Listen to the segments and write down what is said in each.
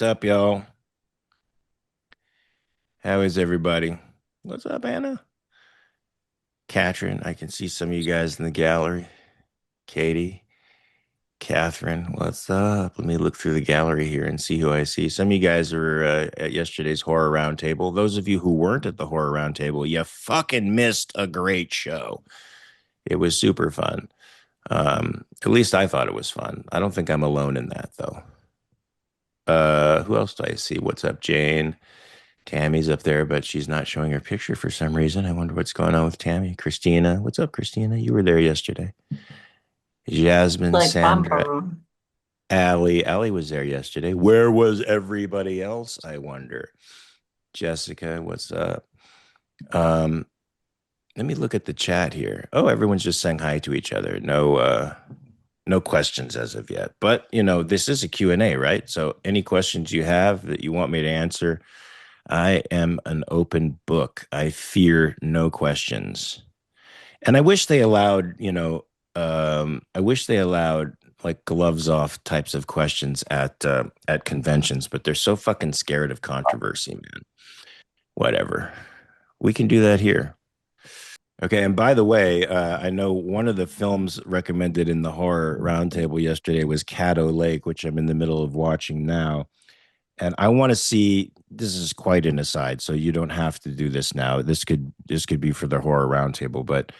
What's up, y'all? How is everybody? What's up, Anna? Katrin, I can see some of you guys in the gallery. Katie, Catherine, what's up? Let me look through the gallery here and see who I see. Some of you guys were at yesterday's horror roundtable. Those of you who weren't at the horror roundtable, you fucking missed a great show. It was super fun. At least I thought it was fun. I don't think I'm alone in that, though. Who else do I see? What's up, Jane? Tammy's up there, but she's not showing her picture for some reason. I wonder what's going on with Tammy. Christina, what's up, Christina? You were there yesterday. Jasmine, Like Sandra, bumper. Allie. Allie was there yesterday. Where was everybody else? I wonder. Jessica, what's up? Um, Let me look at the chat here. Oh, everyone's just saying hi to each other. No questions as of yet. But this is a Q&A, right? So any questions you have that you want me to answer, I am an open book. I fear no questions. And I wish they allowed, I wish they allowed like gloves off types of questions at conventions, but they're so fucking scared of controversy, man. Whatever. We can do that here. Okay, and by the way, I know one of the films recommended in the horror roundtable yesterday was Caddo Lake, which I'm in the middle of watching now. And I want to see, this is quite an aside, so you don't have to do this now. This could be for the horror roundtable, but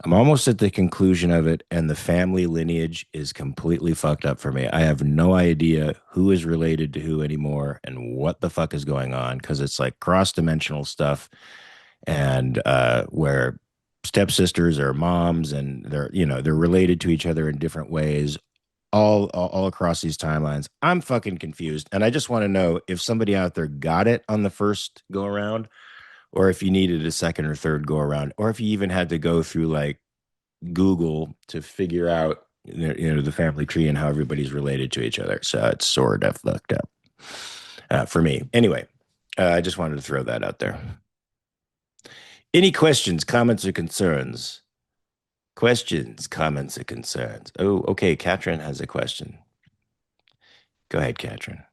I'm almost at the conclusion of it, and the family lineage is completely fucked up for me. I have no idea who is related to who anymore and what the fuck is going on, because it's like cross-dimensional stuff, and where stepsisters are moms, and they're related to each other in different ways, all across these timelines. I'm fucking confused, and I just want to know if somebody out there got it on the first go around, or if you needed a second or third go around, or if you even had to go through like Google to figure out the family tree and how everybody's related to each other. So it's sort of fucked up for me. Anyway, I just wanted to throw that out there. Any questions, comments, or concerns? Questions, comments, or concerns? Oh, okay. Katrin has a question. Go ahead, Katrin.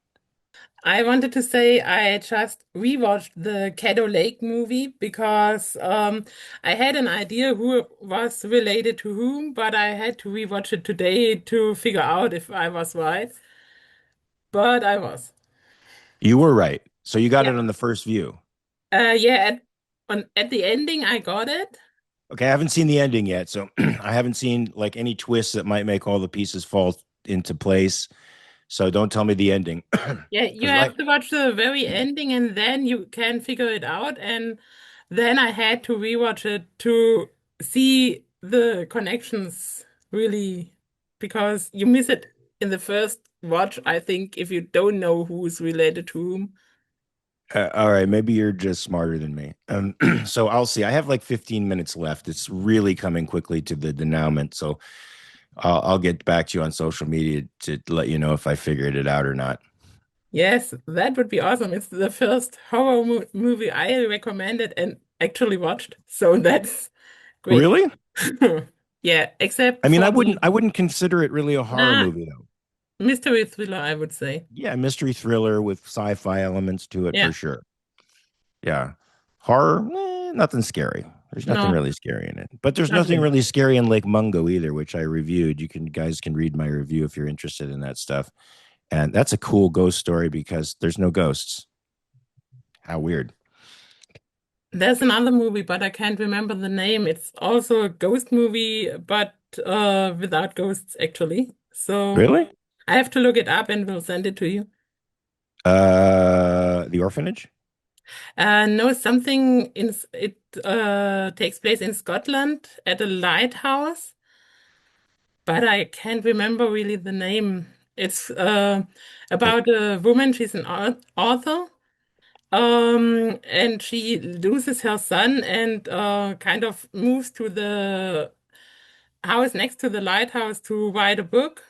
I wanted to say I just rewatched the Caddo Lake movie because I had an idea who was related to whom, but I had to rewatch it today to figure out if I was right. But I was. You were right. So you got Yeah. it on the first view. Yeah, at the ending I got it. Okay, I haven't seen the ending yet, so I haven't seen like any twists that might make all the pieces fall into place. So don't tell me the ending, Yeah, you because right. have to watch the very ending and then you can figure it out. And then I had to rewatch it to see the connections really, because you miss it in the first watch, I think, if you don't know who's related to whom. All right, maybe you're just smarter than me. So I'll see. I have like 15 minutes left. It's really coming quickly to the denouement. So I'll get back to you on social media to let you know if I figured it out or not. Yes, that would be awesome. It's the first horror mo movie I recommended and actually watched. So that's great. Really? Yeah, except I mean, for I wouldn't the I wouldn't consider it really a horror nah, movie though. mystery thriller, I would say. Yeah, mystery thriller with sci-fi elements to it Yeah. for sure. Yeah. Horror, nothing scary. There's nothing No, really scary in it. But there's not nothing really. really scary in Lake Mungo either, which I reviewed. You can guys can read my review if you're interested in that stuff. And that's a cool ghost story because there's no ghosts. How weird. There's another movie, but I can't remember the name. It's also a ghost movie, but without ghosts, actually. So Really? I have to look it up and we'll send it to you. The orphanage? No, something in it takes place in Scotland at a lighthouse, but I can't remember really the name. It's Eh, about a woman, she's an author. And she loses her son and kind of moves to the house next to the lighthouse to write a book,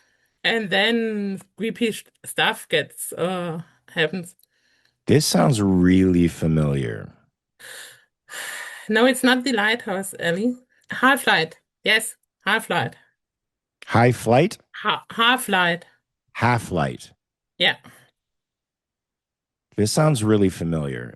and then creepy stuff gets happens. This sounds really familiar. No, it's not the lighthouse, Ellie. Half-Light. Yes, Half-Light. High Flight? Half-Light. Half Light. Yeah. This sounds really familiar.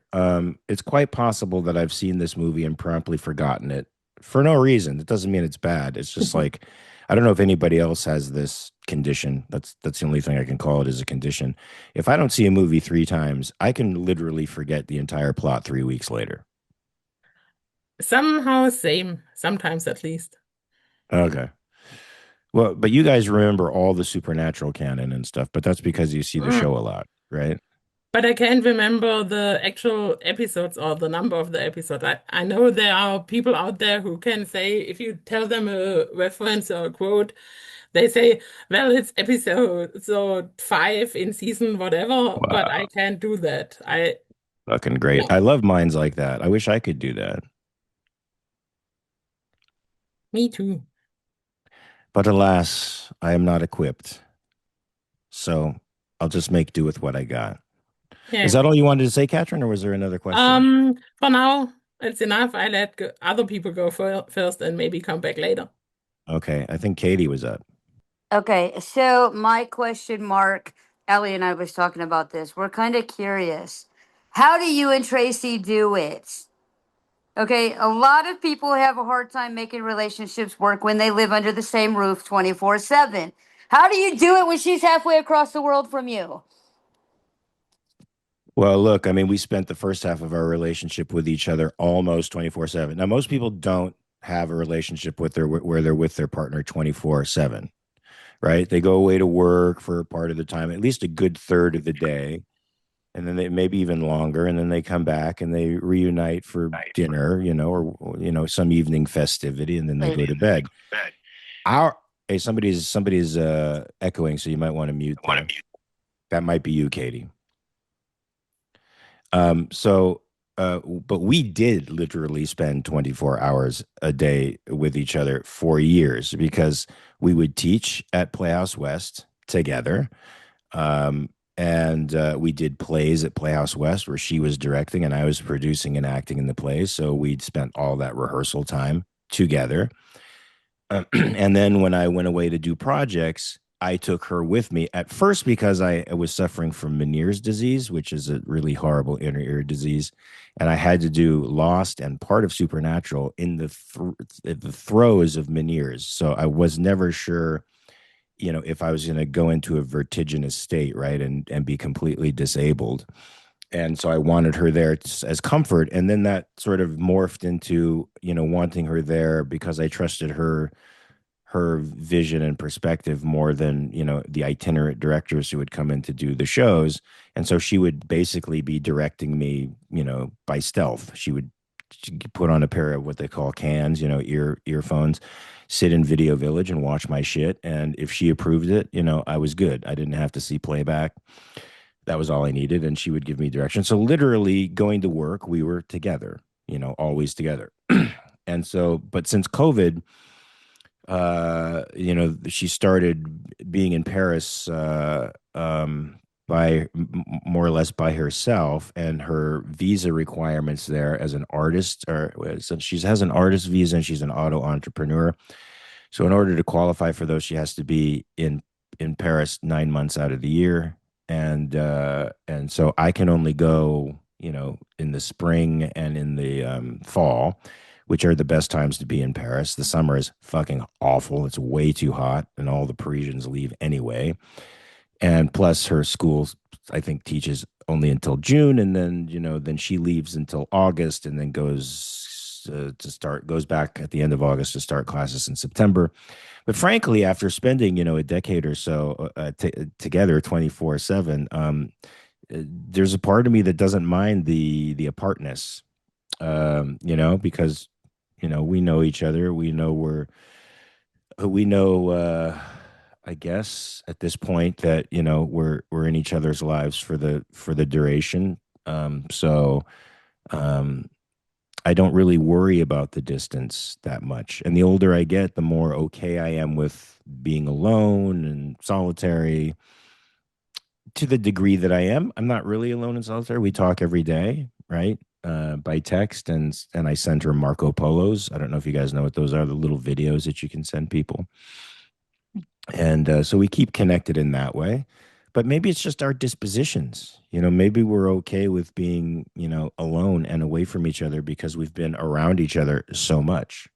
It's quite possible that I've seen this movie and promptly forgotten it for no reason. It doesn't mean it's bad. It's just like I don't know if anybody else has this condition. That's the only thing I can call it is a condition. If I don't see a movie three times, I can literally forget the entire plot 3 weeks later. Somehow same, sometimes at least. Okay. Well, but you guys remember all the supernatural canon and stuff, but that's because you see the Mm. show a lot, right? But I can't remember the actual episodes or the number of the episode. I know there are people out there who can say, if you tell them a reference or a quote, they say, well, it's episode so 5 in season whatever, but I Wow. can't do that. I Fucking great. I love minds like that. I wish I could do that. Me too. But alas, I am not equipped. So I'll just make do with what I got. Is Yeah. that all you wanted to say, Catherine, or was there another question? For now, it's enough. I let other people go first and maybe come back later. Okay. I think Katie was up. Okay, so my question, Mark, Ellie and I was talking about this. We're kind of curious. How do you and Tracy do it? Okay, a lot of people have a hard time making relationships work when they live under the same roof 24/7. How do you do it when she's halfway across the world from you? Well, look, I mean, we spent the first half of our relationship with each other almost 24/7. Now, most people don't have a relationship with their where they're with their partner 24/7, right? They go away to work for part of the time, at least a good third of the day, and then they maybe even longer, and then they come back and they reunite for dinner, or some evening festivity, and then they go to bed. Our Hey, somebody's echoing, so you might want to mute there. That might be you, Katie. So, but we did literally spend 24 hours a day with each other for years because we would teach at Playhouse West together. And we did plays at Playhouse West where she was directing and I was producing and acting in the plays. So we'd spent all that rehearsal time together. And then when I went away to do projects, I took her with me at first because I was suffering from Meniere's disease, which is a really horrible inner ear disease. And I had to do Lost and part of Supernatural in the throes of Meniere's. So I was never sure, if I was going to go into a vertiginous state, right, and be completely disabled. And so I wanted her there as comfort. And then that sort of morphed into, wanting her there because I trusted her vision and perspective more than the itinerant directors who would come in to do the shows. And so she would basically be directing me by stealth. She'd put on a pair of what they call cans, earphones, sit in Video Village and watch my shit, and if she approved it, I was good. I didn't have to see playback. That was all I needed, and she would give me direction. So literally going to work, we were together, always together. And so, but since COVID, she started being in Paris by more or less by herself, and her visa requirements there as an artist, or so she has an artist visa and she's an auto entrepreneur. So in order to qualify for those, she has to be in Paris 9 months out of the year, and so I can only go, in the spring and in the fall, which are the best times to be in Paris. The summer is fucking awful. It's way too hot, and all the Parisians leave anyway. And plus, her school, I think, teaches only until June, and then she leaves until August, and then goes back at the end of August to start classes in September. But frankly, after spending a decade or so together 24/7, there's a part of me that doesn't mind the apartness, because we know each other. We know I guess at this point that we're in each other's lives for the duration. So um, I don't really worry about the distance that much. And the older I get, the more okay I am with being alone and solitary. To the degree that I am, I'm not really alone and solitary. We talk every day, right? By text, and I send her Marco Polos. I don't know if you guys know what those are, the little videos that you can send people. And so we keep connected in that way. but maybe it's just our dispositions. Maybe we're okay with being, alone and away from each other because we've been around each other so much.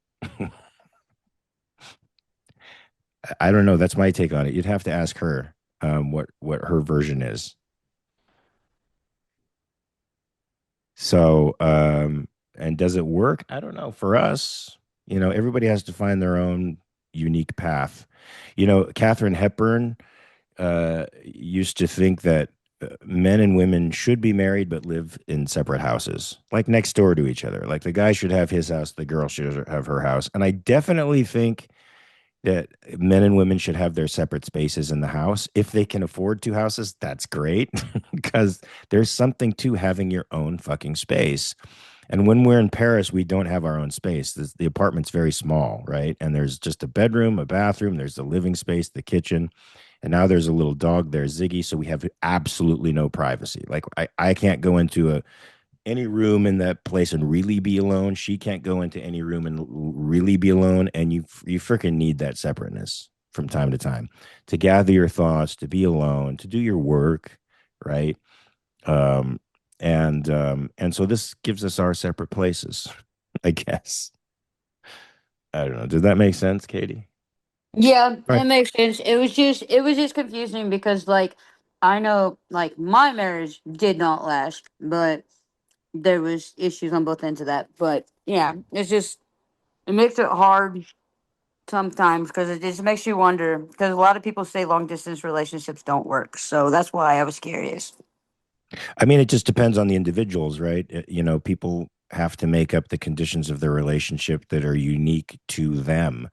I don't know. That's my take on it. You'd have to ask her what her version is. So, and does it work? I don't know. For us, everybody has to find their own unique path. Katharine Hepburn used to think that men and women should be married but live in separate houses, like next door to each other. Like the guy should have his house, the girl should have her house. And I definitely think that men and women should have their separate spaces in the house. If they can afford two houses, that's great because there's something to having your own fucking space. And when we're in Paris, we don't have our own space. The apartment's very small, right? And there's just a bedroom, a bathroom, there's the living space, the kitchen. And now there's a little dog there, Ziggy. So we have absolutely no privacy. Like I can't go into any room in that place and really be alone. She can't go into any room and really be alone. And you freaking need that separateness from time to time to gather your thoughts, to be alone, to do your work, right? Um, and so this gives us our separate places, I guess. I don't know. Did that make sense, Katie? Yeah, Right. it makes sense. It was just confusing because like I know like my marriage did not last, but there was issues on both ends of that. But yeah, it makes it hard sometimes because it just makes you wonder because a lot of people say long distance relationships don't work. So that's why I was curious. I mean, it just depends on the individuals, right? People have to make up the conditions of their relationship that are unique to them.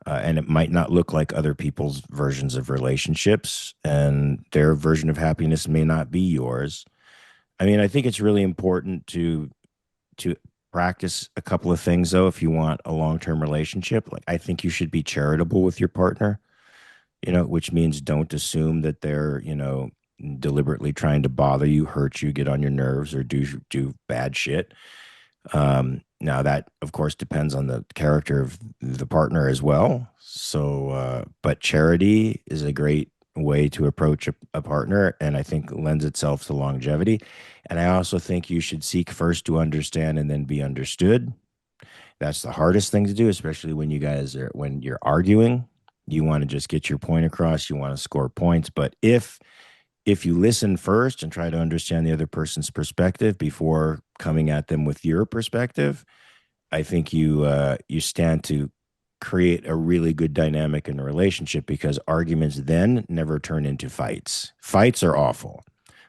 And it might not look like other people's versions of relationships, and their version of happiness may not be yours. I mean, I think it's really important to practice a couple of things though if you want a long-term relationship. Like I think you should be charitable with your partner, which means don't assume that they're, deliberately trying to bother you, hurt you, get on your nerves, or do bad shit. Now that of course depends on the character of the partner as well. So, but charity is a great way to approach a partner, and I think lends itself to longevity. And I also think you should seek first to understand and then be understood. That's the hardest thing to do, especially when you're arguing. You want to just get your point across. You want to score points. But if you listen first and try to understand the other person's perspective before coming at them with your perspective, I think you stand to create a really good dynamic in a relationship because arguments then never turn into fights. Fights are awful.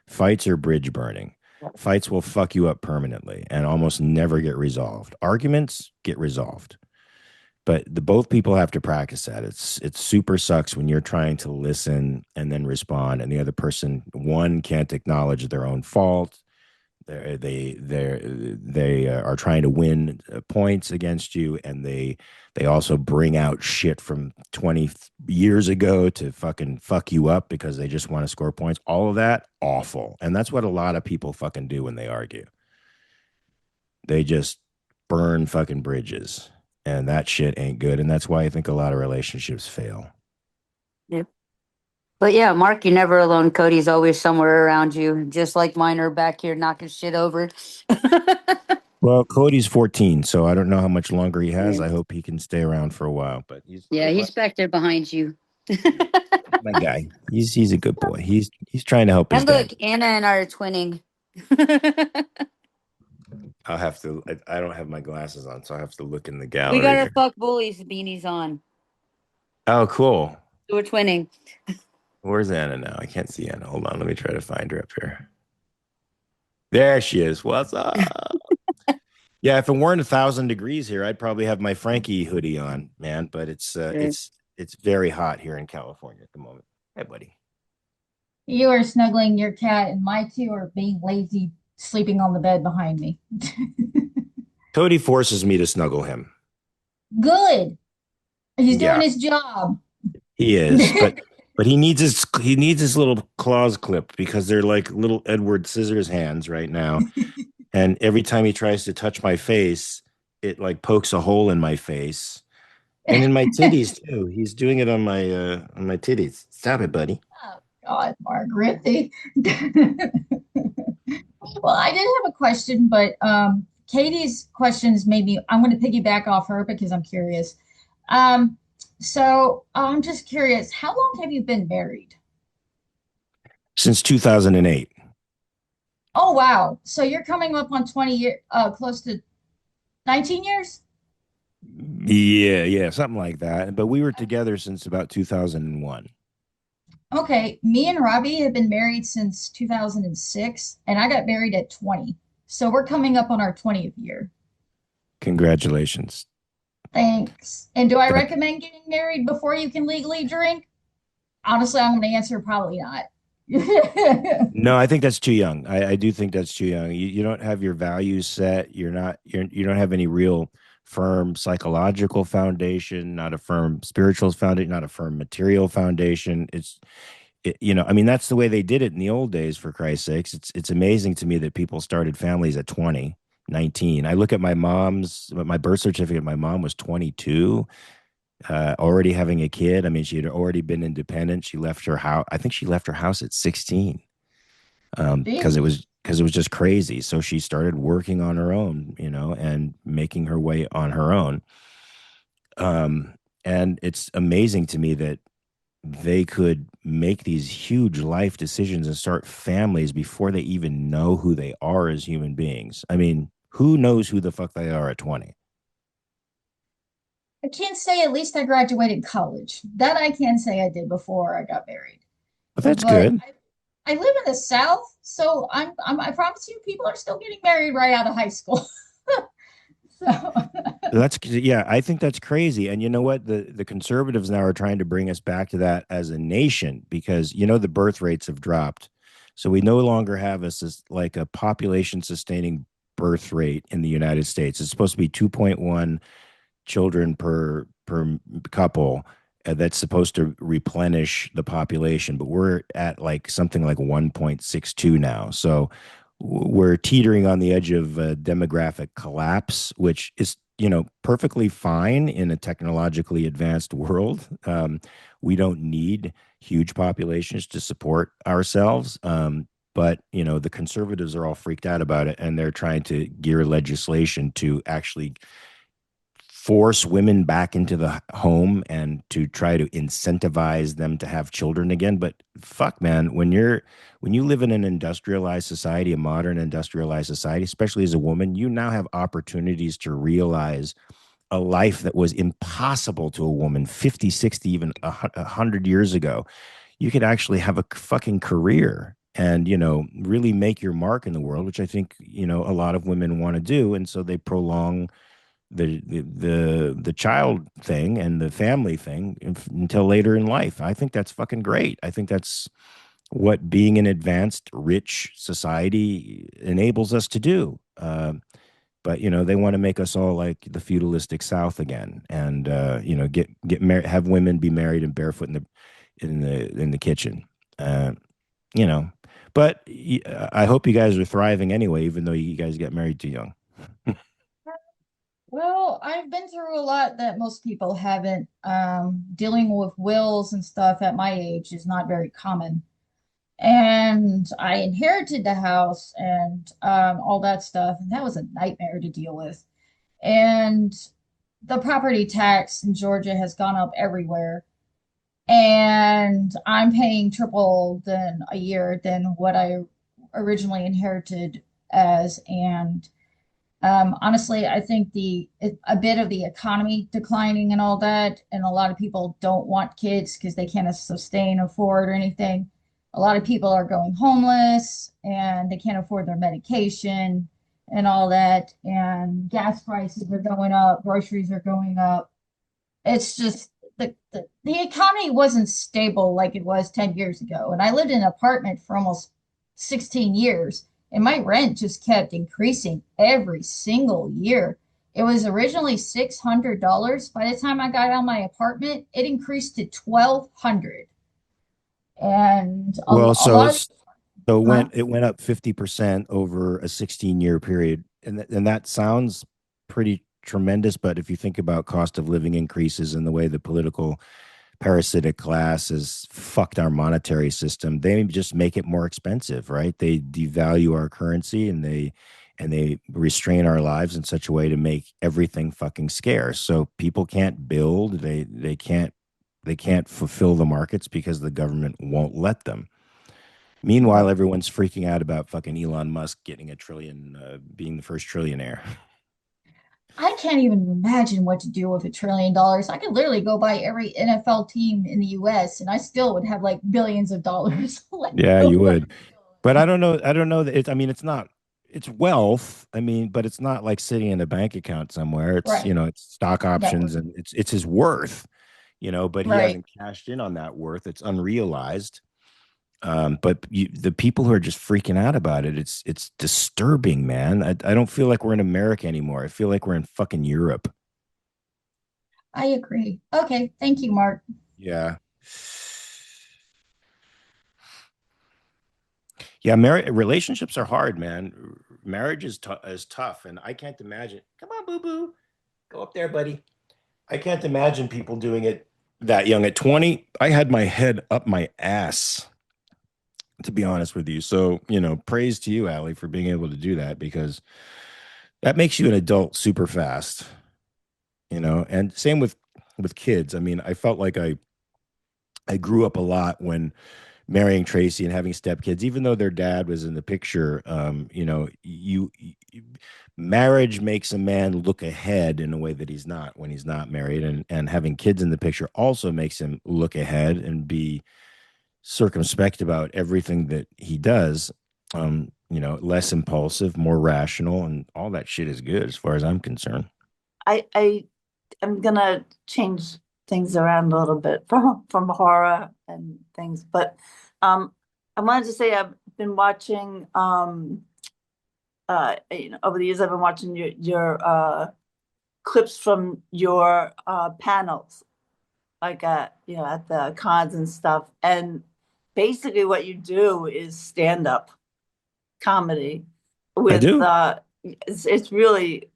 Fights are bridge burning. Fights will fuck you up permanently and almost never get resolved. Arguments get resolved. But the both people have to practice that. It's super sucks when you're trying to listen and then respond, and the other person one can't acknowledge their own fault. They are trying to win points against you, and they also bring out shit from 20 years ago to fucking fuck you up because they just want to score points. All of that awful, and that's what a lot of people fucking do when they argue. They just burn fucking bridges, and that shit ain't good, and that's why I think a lot of relationships fail. Yep. But yeah, Mark, you're never alone. Cody's always somewhere around you, just like mine are back here knocking shit over. Well, Cody's 14, so I don't know how much longer he has. Yeah, I hope he can stay around for a while, but he's yeah, hey, he's back there behind you. my guy. He's a good boy. He's trying to help his And look, dad. Anna and I are twinning. I'll have to. I don't have my glasses on, so I have to look in the We got gallery our here. fuck bullies beanies on. Oh, cool. So we're twinning. Where's Anna now? I can't see Anna. Hold on. Let me try to find her up here. There she is. What's up? Yeah, if it weren't 1,000 degrees here, I'd probably have my Frankie hoodie on, man. But Sure. it's very hot here in California at the moment. Hey, buddy. You are snuggling your cat, and my two are being lazy, sleeping on the bed behind me. Cody forces me to snuggle him. Good. He's doing Yeah, his job. he is, but he needs his little claws clipped because they're like little Edward Scissors hands right now. And every time he tries to touch my face, it like pokes a hole in my face and in my titties too. He's doing it on my titties. Stop it, buddy. Oh, God, Margaret. Well, I did have a question, but Katie's questions made me. I'm going to piggyback off her because I'm curious. Um, so I'm just curious, how long have you been married? Since 2008. Oh, wow. So you're coming up on 20 years, close to 19 years? Yeah, something like that. But we were together since about 2001. Okay, me and Robbie have been married since 2006, and I got married at 20. So we're coming up on our 20th year. Congratulations. Thanks. And do I That recommend getting married before you can legally drink? Honestly, I'm going to answer probably not. No, I think that's too young. I do think that's too young. You don't have your values set. You don't have any real firm psychological foundation, not a firm spiritual foundation, not a firm material foundation. I mean, that's the way they did it in the old days, for Christ's sakes. It's amazing to me that people started families at 20, 19. I look at my birth certificate, my mom was 22, already having a kid. I mean, she had already been independent. She left her house. I think she left her house at 16, because Jesus. it was just crazy. So she started working on her own, and making her way on her own. Um, and it's amazing to me that they could make these huge life decisions and start families before they even know who they are as human beings. I mean, who knows who the fuck they are at 20? I can't say at least I graduated college. That I can say I did before I got married. But that's But good. I live in the South, so I promise you, people are still getting married right out of high school. So Yeah, I think that's crazy. And you know what? The conservatives now are trying to bring us back to that as a nation, because the birth rates have dropped. So we no longer have like a population sustaining birth rate in the United States. It's supposed to be 2.1 children per couple. That's supposed to replenish the population, but we're at like something like 1.62 now. So we're teetering on the edge of demographic collapse, which is perfectly fine in a technologically advanced world. We don't need huge populations to support ourselves. But the conservatives are all freaked out about it, and they're trying to gear legislation to actually force women back into the home and to try to incentivize them to have children again. But fuck, man, when you live in an industrialized society, a modern industrialized society, especially as a woman, you now have opportunities to realize a life that was impossible to a woman 50, 60, even 100 years ago. You could actually have a fucking career and really make your mark in the world, which I think a lot of women want to do. And so they prolong the child thing and the family thing until later in life. I think that's fucking great. I think that's what being an advanced, rich society enables us to do. But they want to make us all like the feudalistic South again, and get married, have women be married and barefoot in the kitchen. Uh, you know, but I hope you guys are thriving anyway, even though you guys get married too young. well, I've been through a lot that most people haven't. Dealing with wills and stuff at my age is not very common. And I inherited the house and all that stuff, and that was a nightmare to deal with. And the property tax in Georgia has gone up everywhere, and I'm paying triple than a year than what I originally inherited as. And honestly, I think a bit of the economy declining and all that, and a lot of people don't want kids because they can't sustain, afford, or anything. A lot of people are going homeless and they can't afford their medication and all that. And gas prices are going up, groceries are going up. It's just the economy wasn't stable like it was 10 years ago. And I lived in an apartment for almost 16 years, and my rent just kept increasing every single year. It was originally $600. By the time I got out of my apartment, it increased to 1,200. And Well, a lot of, so huh? it went up 50% over a 16-year period. And that sounds pretty tremendous, but if you think about cost of living increases and the way the political parasitic class has fucked our monetary system. They just make it more expensive, right? They devalue our currency and they restrain our lives in such a way to make everything fucking scarce. So people can't build, they can't fulfill the markets because the government won't let them. Meanwhile, Right. everyone's freaking out about fucking Elon Musk getting a trillion, being the first trillionaire. I can't even imagine what to do with $1 trillion. I could literally go buy every NFL team in the US and I still would have like billions of dollars left Yeah, you over. would. But I don't know. I don't know that I mean, it's not, it's wealth. I mean, but it's not like sitting in a bank account somewhere. It's, Right. it's stock Never. options and it's his worth, but he Right. hasn't cashed in on that worth. It's unrealized. But the people who are just freaking out about it, it's disturbing, man. I don't feel like we're in America anymore. I feel like we're in fucking Europe. I agree. Okay. Thank you, Mark. Yeah. Yeah, relationships are hard, man. Marriage is tough, and I can't imagine. Come on, boo boo, go up there, buddy. I can't imagine people doing it that young. At 20, I had my head up my ass, to be honest with you. So, praise to you, Allie, for being able to do that because that makes you an adult super fast. And same with kids. I mean, I felt like I grew up a lot when marrying Tracy and having stepkids, even though their dad was in the picture. Marriage makes a man look ahead in a way that he's not when he's not married, and having kids in the picture also makes him look ahead and be circumspect about everything that he does. Less impulsive, more rational, and all that shit is good as far as I'm concerned. I am gonna change things around a little bit from horror and things, but I wanted to say I've been watching over the years I've been watching your clips from your panels, like at the cons and stuff, and basically what you do is stand up comedy I with do. it's really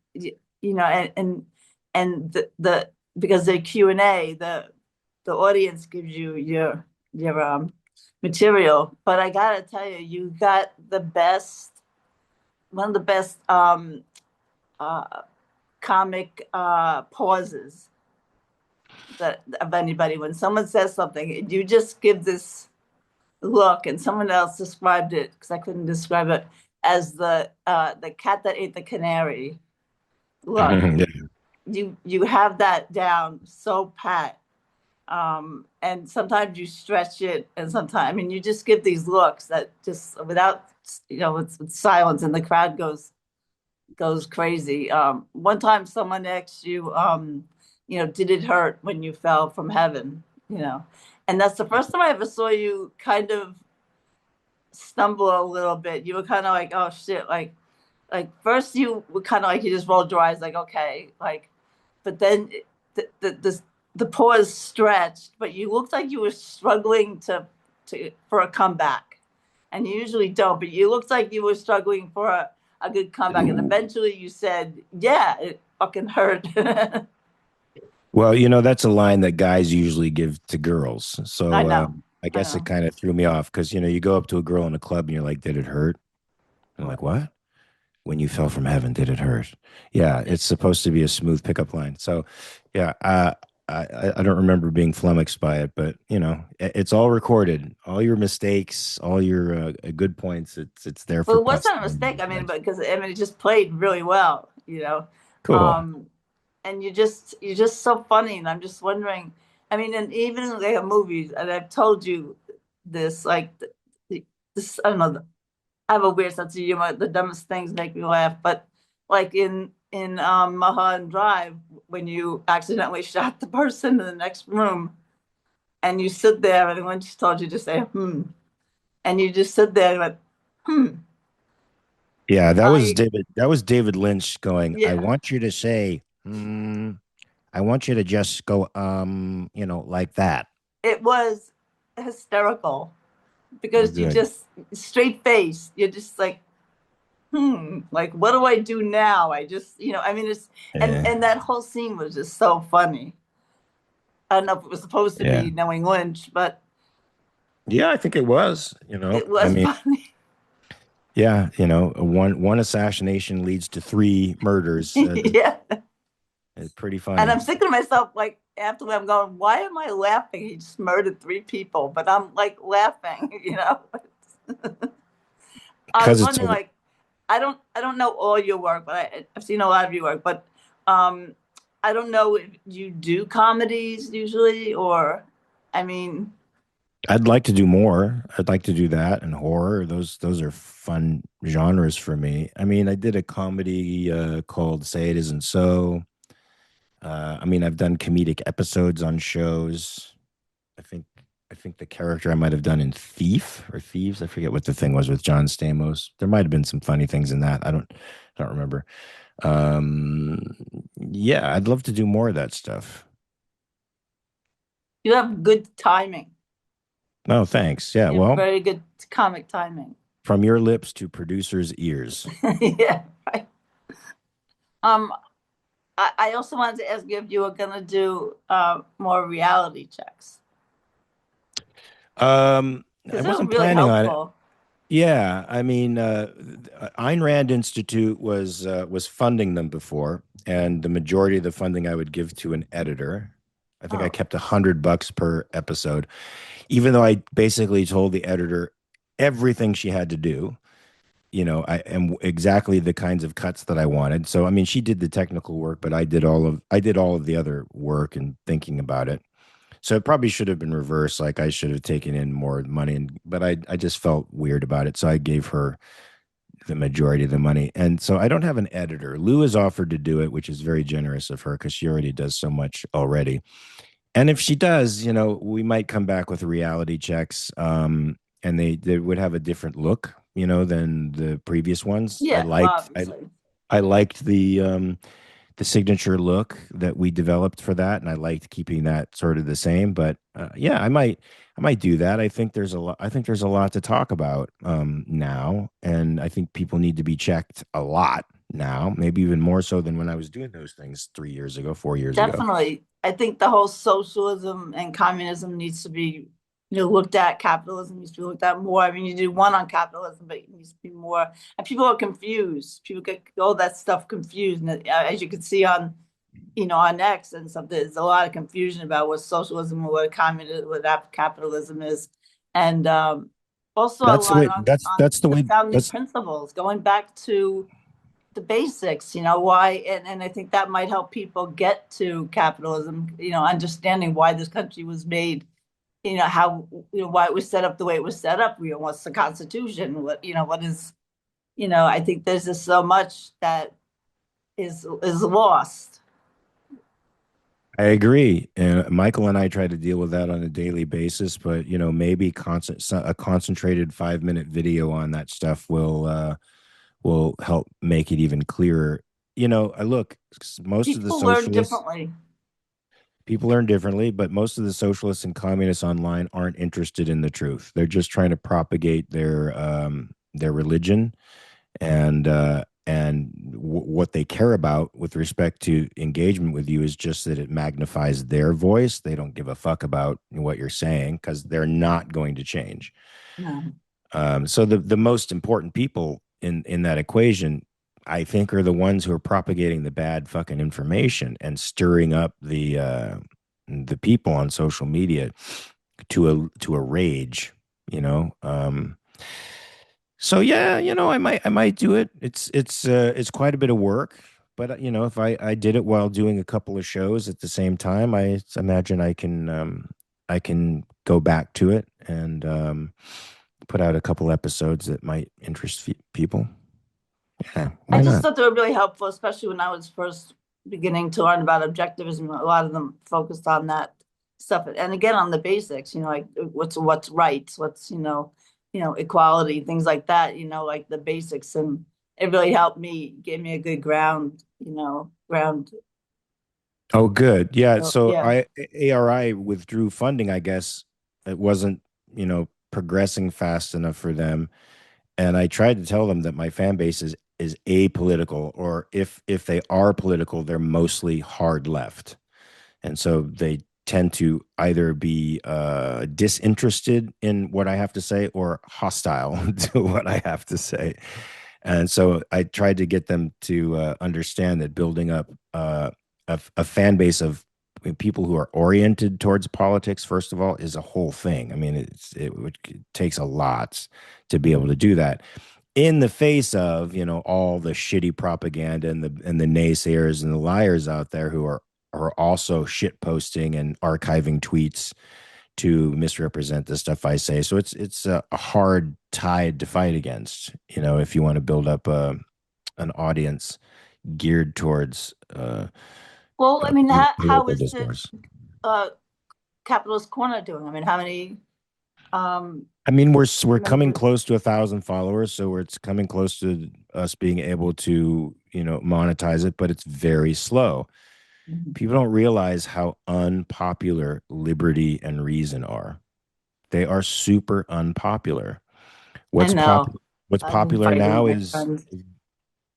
and the because the Q&A, the audience gives you your material, but I gotta tell you, you got the best, one of the best uh comic pauses that of anybody. When someone says something, you just give this look, and someone else described it, because I couldn't describe it, as the cat that ate the canary look. Yeah. You have that down so pat. And sometimes you stretch it, and sometimes, I mean, you just give these looks that just without, with silence, and the crowd goes crazy. One time someone asked you, did it hurt when you fell from heaven? And that's the first time I ever saw you kind of stumble a little bit. You were kind of like, oh shit, like first you were kind of like, you just rolled your eyes like, okay, like, but then the pause stretched, but you looked like you were struggling to for a comeback, and you usually don't, but you looked like you were struggling for a good comeback, and eventually you said, yeah, it fucking hurt. Well, that's a line that guys usually give to girls. I So know, I I guess it know. kind of threw me off because, you go up to a girl in a club and you're like, did it hurt? And like, what? When you fell from heaven, did it hurt? Yeah, it's supposed to be a smooth pickup line. So, yeah, I don't remember being flummoxed by it, but it's all recorded. All your mistakes, all your good points. It's there Well, for it wasn't a posterity. mistake. I mean, because I mean, it just played really well. Cool. Um, and you're just so funny, and I'm just wondering. I mean, and even in like movies, and I've told you this, like this. I don't know. I have a weird sense of humor. The dumbest things make me laugh, but like in Mulholland Drive, when you accidentally shot the person in the next room, and you sit there, and when she told you to say "hmm," and you just sit there and went "hmm," Yeah, that was I David. That was David Lynch going, I yeah. want you to say, I want you to just go, like that. It was hysterical Oh, because you good. just straight face. You're just like, like what do I do now? I just, I mean, it's Eh. and that whole scene was just so funny. I don't know if it was supposed to Yeah. be knowing Lynch, but Yeah, I think it was, it I was mean, funny. yeah, one assassination leads to three murders. Yeah. It's pretty And funny. I'm thinking to myself, like, after I'm going, why am I laughing? He just murdered three people, but I'm like laughing, you know? I was Because it's wondering, like, I don't know all your work, but I've seen a lot of your work, but um, I don't know if you do comedies usually, or, I mean, I'd like to do more. I'd like to do that and horror. Those are fun genres for me. I mean, I did a comedy called Say It Isn't So. I mean, I've done comedic episodes on shows. I think I think the character I might have done in Thief or Thieves. I forget what the thing was with John Stamos. There might have been some funny things in that. I don't remember. Um, yeah, I'd love to do more of that stuff. you have good timing. Oh, thanks. Yeah, You have well, very good comic timing. from your lips to producer's ears. Yeah, right. Um, I also wanted to ask you if you were gonna do more reality checks I because they're wasn't really planning on it. helpful. Yeah, I mean, Ayn Rand Institute was funding them before, and the majority of the funding I would give to an editor. I think I Oh, kept $100 per episode, even though I basically told the editor everything she had to do. I am exactly the kinds of cuts that I wanted. So, I mean, she did the technical work, but I did all of the other work and thinking about it. So it probably should have been reversed. Like I should have taken in more money, but I just felt weird about it. So I gave her the majority of the money. And so I don't have an editor. Lou has offered to do it, which is very generous of her because she already does so much already. And if she does, we might come back with reality checks. And they would have a different look, than the previous ones. I yeah, well, liked I obviously. I liked the signature look that we developed for that, and I liked keeping that sort of the same. But yeah, I might do that. I think there's a lot to talk about now, and I think people need to be checked a lot now, maybe even more so than when I was doing those things 3 years ago, 4 years ago. Definitely. I think the whole socialism and communism needs to be, looked at. Capitalism needs to be looked at more. I mean, you do one on capitalism, but it needs to be more. And people are confused. People get all that stuff confused. And as you can see on, on X and something, there's a lot of confusion about what socialism or what communism, what capitalism is. And also a That's the lot way. on That's the the way. founding That's principles, going back to the basics, why, and I think that might help people get to capitalism, understanding why this country was made, how, why it was set up the way it was set up, what's the Constitution, what is, I think there's just so much that is lost. I agree. And Michael and I try to deal with that on a daily basis, but maybe a concentrated 5-minute video on that stuff will help make it even clearer. I look, most of the People learn socialists, differently. people learn differently, but most of the socialists and communists online aren't interested in the truth. They're just trying to propagate their religion and what they care about with respect to engagement with you is just that it magnifies their voice. They don't give a fuck about what you're saying because they're not going to change. No. So the most important people in that equation, I think, are the ones who are propagating the bad fucking information and stirring up the people on social media to a rage. You know. So yeah, I might do it. It's quite a bit of work, but if I did it while doing a couple of shows at the same time, I imagine I can go back to it and put out a couple episodes that might interest people. Yeah, I why just not? thought they were really helpful, especially when I was first beginning to learn about objectivism. A lot of them focused on that stuff, and again on the basics. Like what's rights, what's equality, things like that. Like the basics, and it really helped me, gave me a good ground. Oh, good. Yeah. So So yeah, I ARI withdrew funding. I guess it wasn't progressing fast enough for them. And I tried to tell them that my fan base is apolitical, or if they are political, they're mostly hard left. And so tend to either be disinterested in what I have to say or hostile to what I have to say. And so I tried to get them to understand that building up a fan base of people who are oriented towards politics, first of all, is a whole thing. I mean, it takes a lot to be able to do that in the face of, you know, all the shitty propaganda and the naysayers and the liars out there who are also shit posting and archiving tweets to misrepresent the stuff I say. So it's a hard tide to fight against, you know, if you want to build up an audience geared towards Well, I mean, how political is the discourse. Capitalist Corner doing? I mean, how many? I mean, we're coming members? close to 1,000 followers, so it's coming close to us being able to, you know, monetize it, but it's very slow. People don't realize how unpopular liberty and reason are. They are super unpopular. I What's know. popular? What's I've been popular fighting now my is, friends.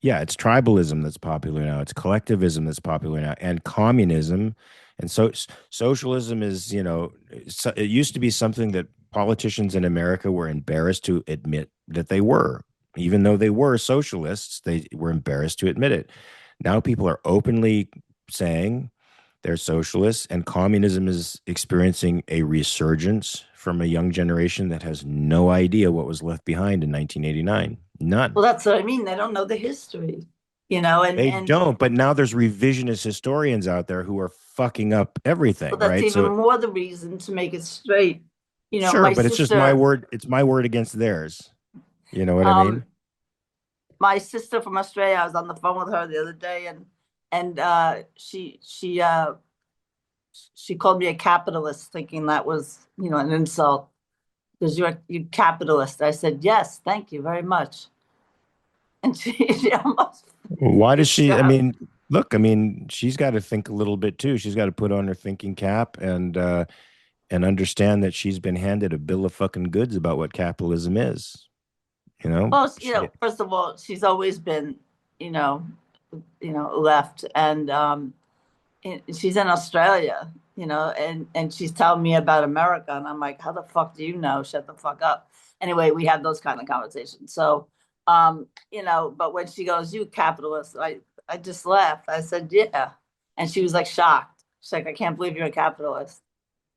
yeah, it's tribalism that's popular now. It's collectivism that's popular now, and communism, and so socialism is, you know, it used to be something that politicians in America were embarrassed to admit that they were, even though they were socialists, they were embarrassed to admit it. Now people are openly saying they're socialists, and communism is experiencing a resurgence from a young generation that has no idea what was left behind in 1989. None. Well, that's what I mean. They don't know the history, you know, They and don't, but now there's revisionist historians out there who are fucking up well, everything, that's right? even So more the reason to make it straight. You know, sure, my but it's just my sister, word. It's my word against theirs. You know what I um, mean? my sister from Australia, I was on the phone with her the other day, and she called me a capitalist, thinking that was, you know, an insult because you capitalist. I said yes, thank you very much, and she almost Why does she? I dropped. mean, look, I mean, she's got to think a little bit too. She's got to put on her thinking cap and understand that she's been handed a bill of fucking goods about what capitalism is. You know, Well, you know, first of all, she's always been, you know, left, and she's in Australia, you know, and she's telling me about America, and I'm like, how the fuck do you know? Shut the fuck up. Anyway, we have those kind of conversations. So, you know, but when she goes, "You capitalist," I just laughed. I said, "Yeah," and she was like shocked. She's like, "I can't believe you're a capitalist."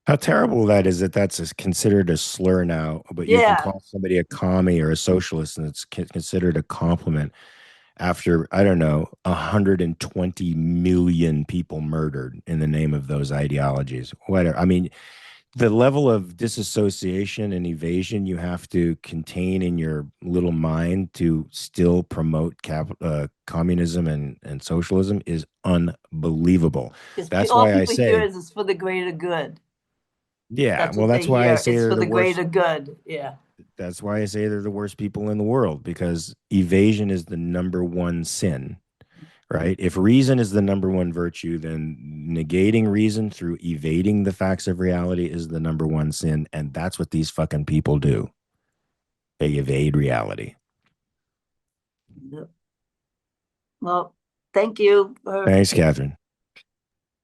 how terrible that is that that's considered a slur now, but you can Yeah, call somebody a commie or a socialist and it's considered a compliment after, I don't know, 120 million people murdered in the name of those ideologies. Whatever. I mean, the level of disassociation and evasion you have to contain in your little mind to still promote communism and socialism is unbelievable. because That's all why I people hear say, is for the greater good. yeah, That's well, what they that's why I hear. say It's they're for the the worst. greater good. Yeah. That's why I say they're the worst people in the world because evasion is the number one sin, right? If reason is the number one virtue, then negating reason through evading the facts of reality is the number one sin. And that's what these fucking people do. They evade reality. Well, thank you for. Thanks, Catherine.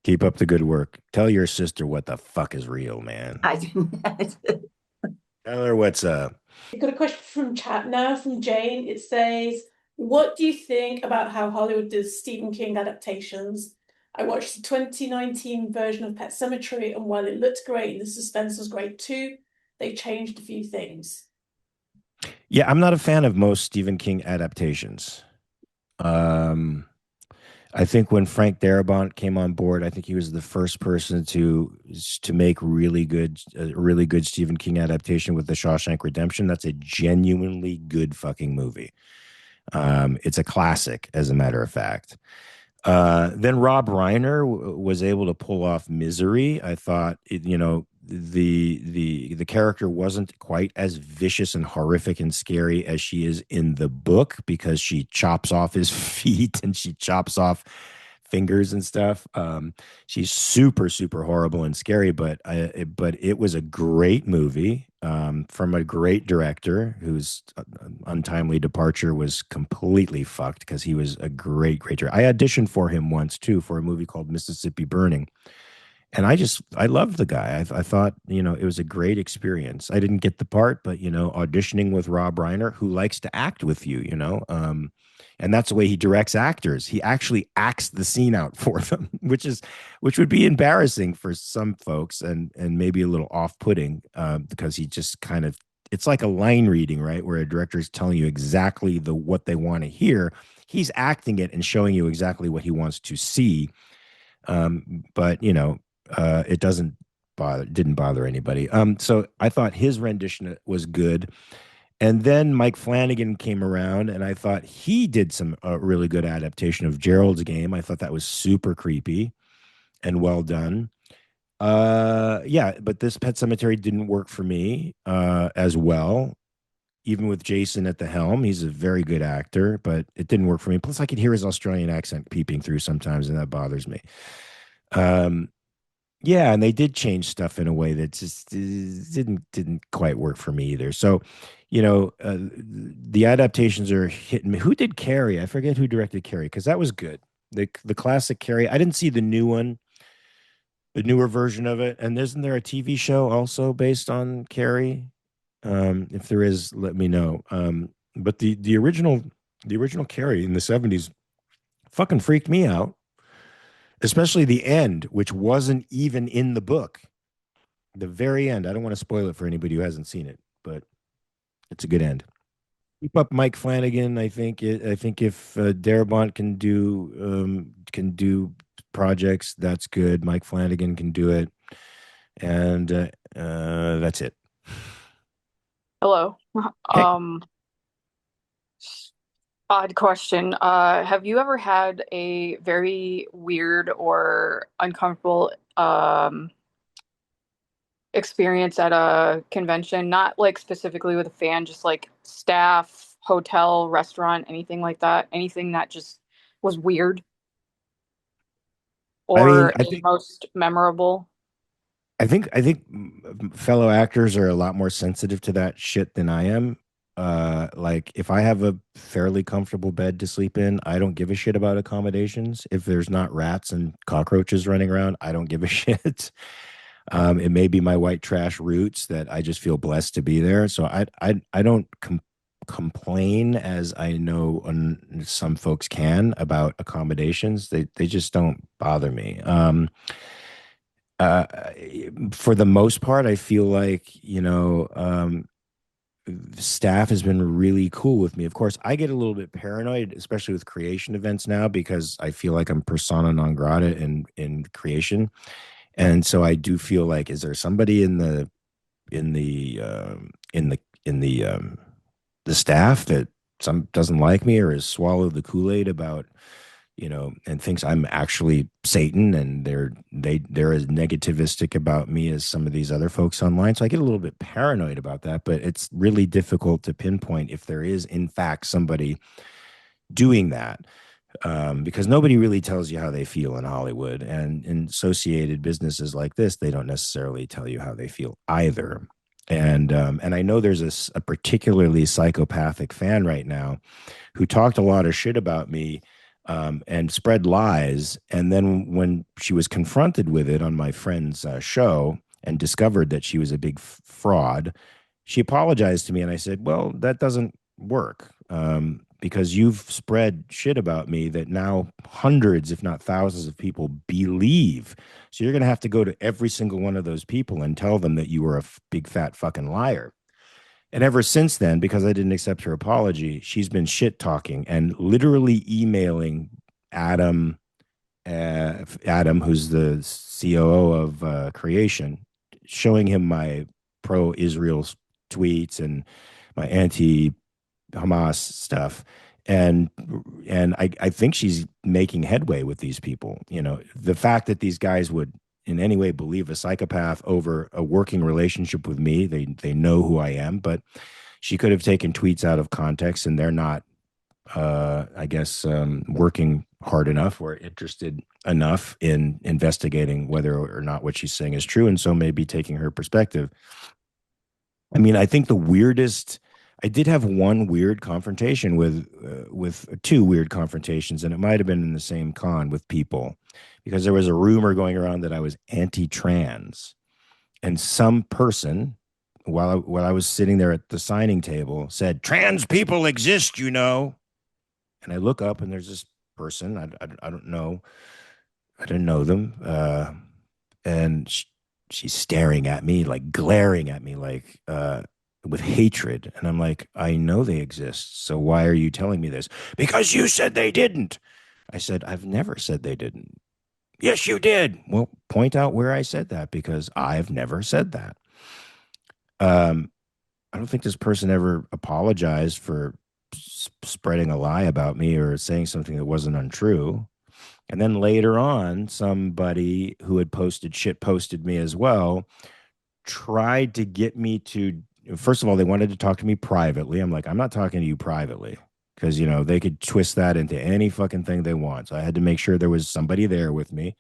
Keep up the good work. Tell your sister what the fuck is real, man. I didn't. Tell her what's up. We've got a question from chat now from Jane. It says, what do you think about how Hollywood does Stephen King adaptations? I watched the 2019 version of Pet Sematary, and while it looked great and the suspense was great too, they changed a few things. Yeah, I'm not a fan of most Stephen King adaptations. I think when Frank Darabont came on board, I think he was the first person to make really good, a really good Stephen King adaptation with The Shawshank Redemption. That's a genuinely good fucking movie. It's a classic, as a matter of fact. Then Rob Reiner was able to pull off Misery. I thought, you know, the character wasn't quite as vicious and horrific and scary as she is in the book because she chops off his feet and she chops off fingers and stuff. She's super super horrible and scary, but it was a great movie from a great director whose untimely departure was completely fucked because he was a great director. I auditioned for him once too for a movie called Mississippi Burning. and I loved the guy. I thought, it was a great experience. I didn't get the part, but auditioning with Rob Reiner, who likes to act with you, and that's the way he directs actors. He actually acts the scene out for them, which would be embarrassing for some folks, and maybe a little off-putting, because he just kind of, it's like a line reading, right, where a director is telling you exactly what they want to hear. He's acting it and showing you exactly what he wants to see. But it didn't bother anybody. So I thought his rendition was good. And then Mike Flanagan came around, and I thought he did some really good adaptation of Gerald's Game. I thought that was super creepy and well done. Yeah, but this Pet Cemetery didn't work for me as well. Even with Jason at the helm, he's a very good actor, but it didn't work for me. Plus, I could hear his Australian accent peeping through sometimes, and that bothers me. Yeah, and they did change stuff in a way that just didn't quite work for me either. So, the adaptations are hitting me. Who did Carrie? I forget who directed Carrie, because that was good. The classic Carrie. I didn't see the new one, the newer version of it. And isn't there a TV show also based on Carrie? If there is, let me know. But the original Carrie in the 70s fucking freaked me out, especially the end, which wasn't even in the book. The very end. I don't want to spoil it for anybody who hasn't seen it, but it's a good end. Keep up Mike Flanagan. I think if Darabont can do projects, that's good. Mike Flanagan can do it, and that's it. Hello. Hey. Odd question. Have you ever had a very weird or uncomfortable experience at a convention? Not like specifically with a fan, just like staff, hotel, restaurant, anything like that? Anything that just was weird or I think most memorable? I think fellow actors are a lot more sensitive to that shit than I am. Like if I have a fairly comfortable bed to sleep in, I don't give a shit about accommodations. If there's not rats and cockroaches running around, I don't give a shit. It may be my white trash roots that I just feel blessed to be there. So I don't complain, as I know some folks can, about accommodations. They just don't bother me. Uh, for the most part, I feel like, staff has been really cool with me. Of course, I get a little bit paranoid, especially with creation events now, because I feel like I'm persona non grata in creation. And so I do feel like, is there somebody in the in the in the staff that doesn't like me, or has swallowed the Kool-Aid about, and thinks I'm actually Satan, and they're as negativistic about me as some of these other folks online. So I get a little bit paranoid about that, but it's really difficult to pinpoint if there is in fact somebody doing that, because nobody really tells you how they feel in Hollywood, and in associated businesses like this, they don't necessarily tell you how they feel either. And I know there's a particularly psychopathic fan right now who talked a lot of shit about me, and spread lies. And then when she was confronted with it on my friend's show and discovered that she was a big fraud, she apologized to me. And I said, well, that doesn't work, because you've spread shit about me that now hundreds, if not thousands of people believe. So you're going to have to go to every single one of those people and tell them that you were a big fat fucking liar. And ever since then, because I didn't accept her apology, she's been shit talking and literally emailing Adam, who's the COO of Creation, showing him my pro-Israel tweets and my anti-Hamas stuff. And I think she's making headway with these people. The fact that these guys would in any way believe a psychopath over a working relationship with me. They know who I am, but she could have taken tweets out of context, and they're not, I guess, working hard enough or interested enough in investigating whether or not what she's saying is true, and so maybe taking her perspective. I mean, I think the weirdest I did have one weird confrontation with two weird confrontations, and it might have been in the same con with people, because there was a rumor going around that I was anti-trans, and some person, while I was sitting there at the signing table, said, "Trans people exist, you know." And I look up, and there's this person. I don't know. I didn't know them. And she's staring at me, like glaring at me, like with hatred. And I'm like, I know they exist. So why are you telling me this? Because you said they didn't. I said, I've never said they didn't. Yes, you did. Well, point out where I said that, because I've never said that. I don't think this person ever apologized for spreading a lie about me or saying something that wasn't untrue. And then later on, somebody who had posted me as well, tried to get me to, first of all, they wanted to talk to me privately. I'm like, I'm not talking to you privately, because, you know, they could twist that into any fucking thing they want. So I had to make sure there was somebody there with me.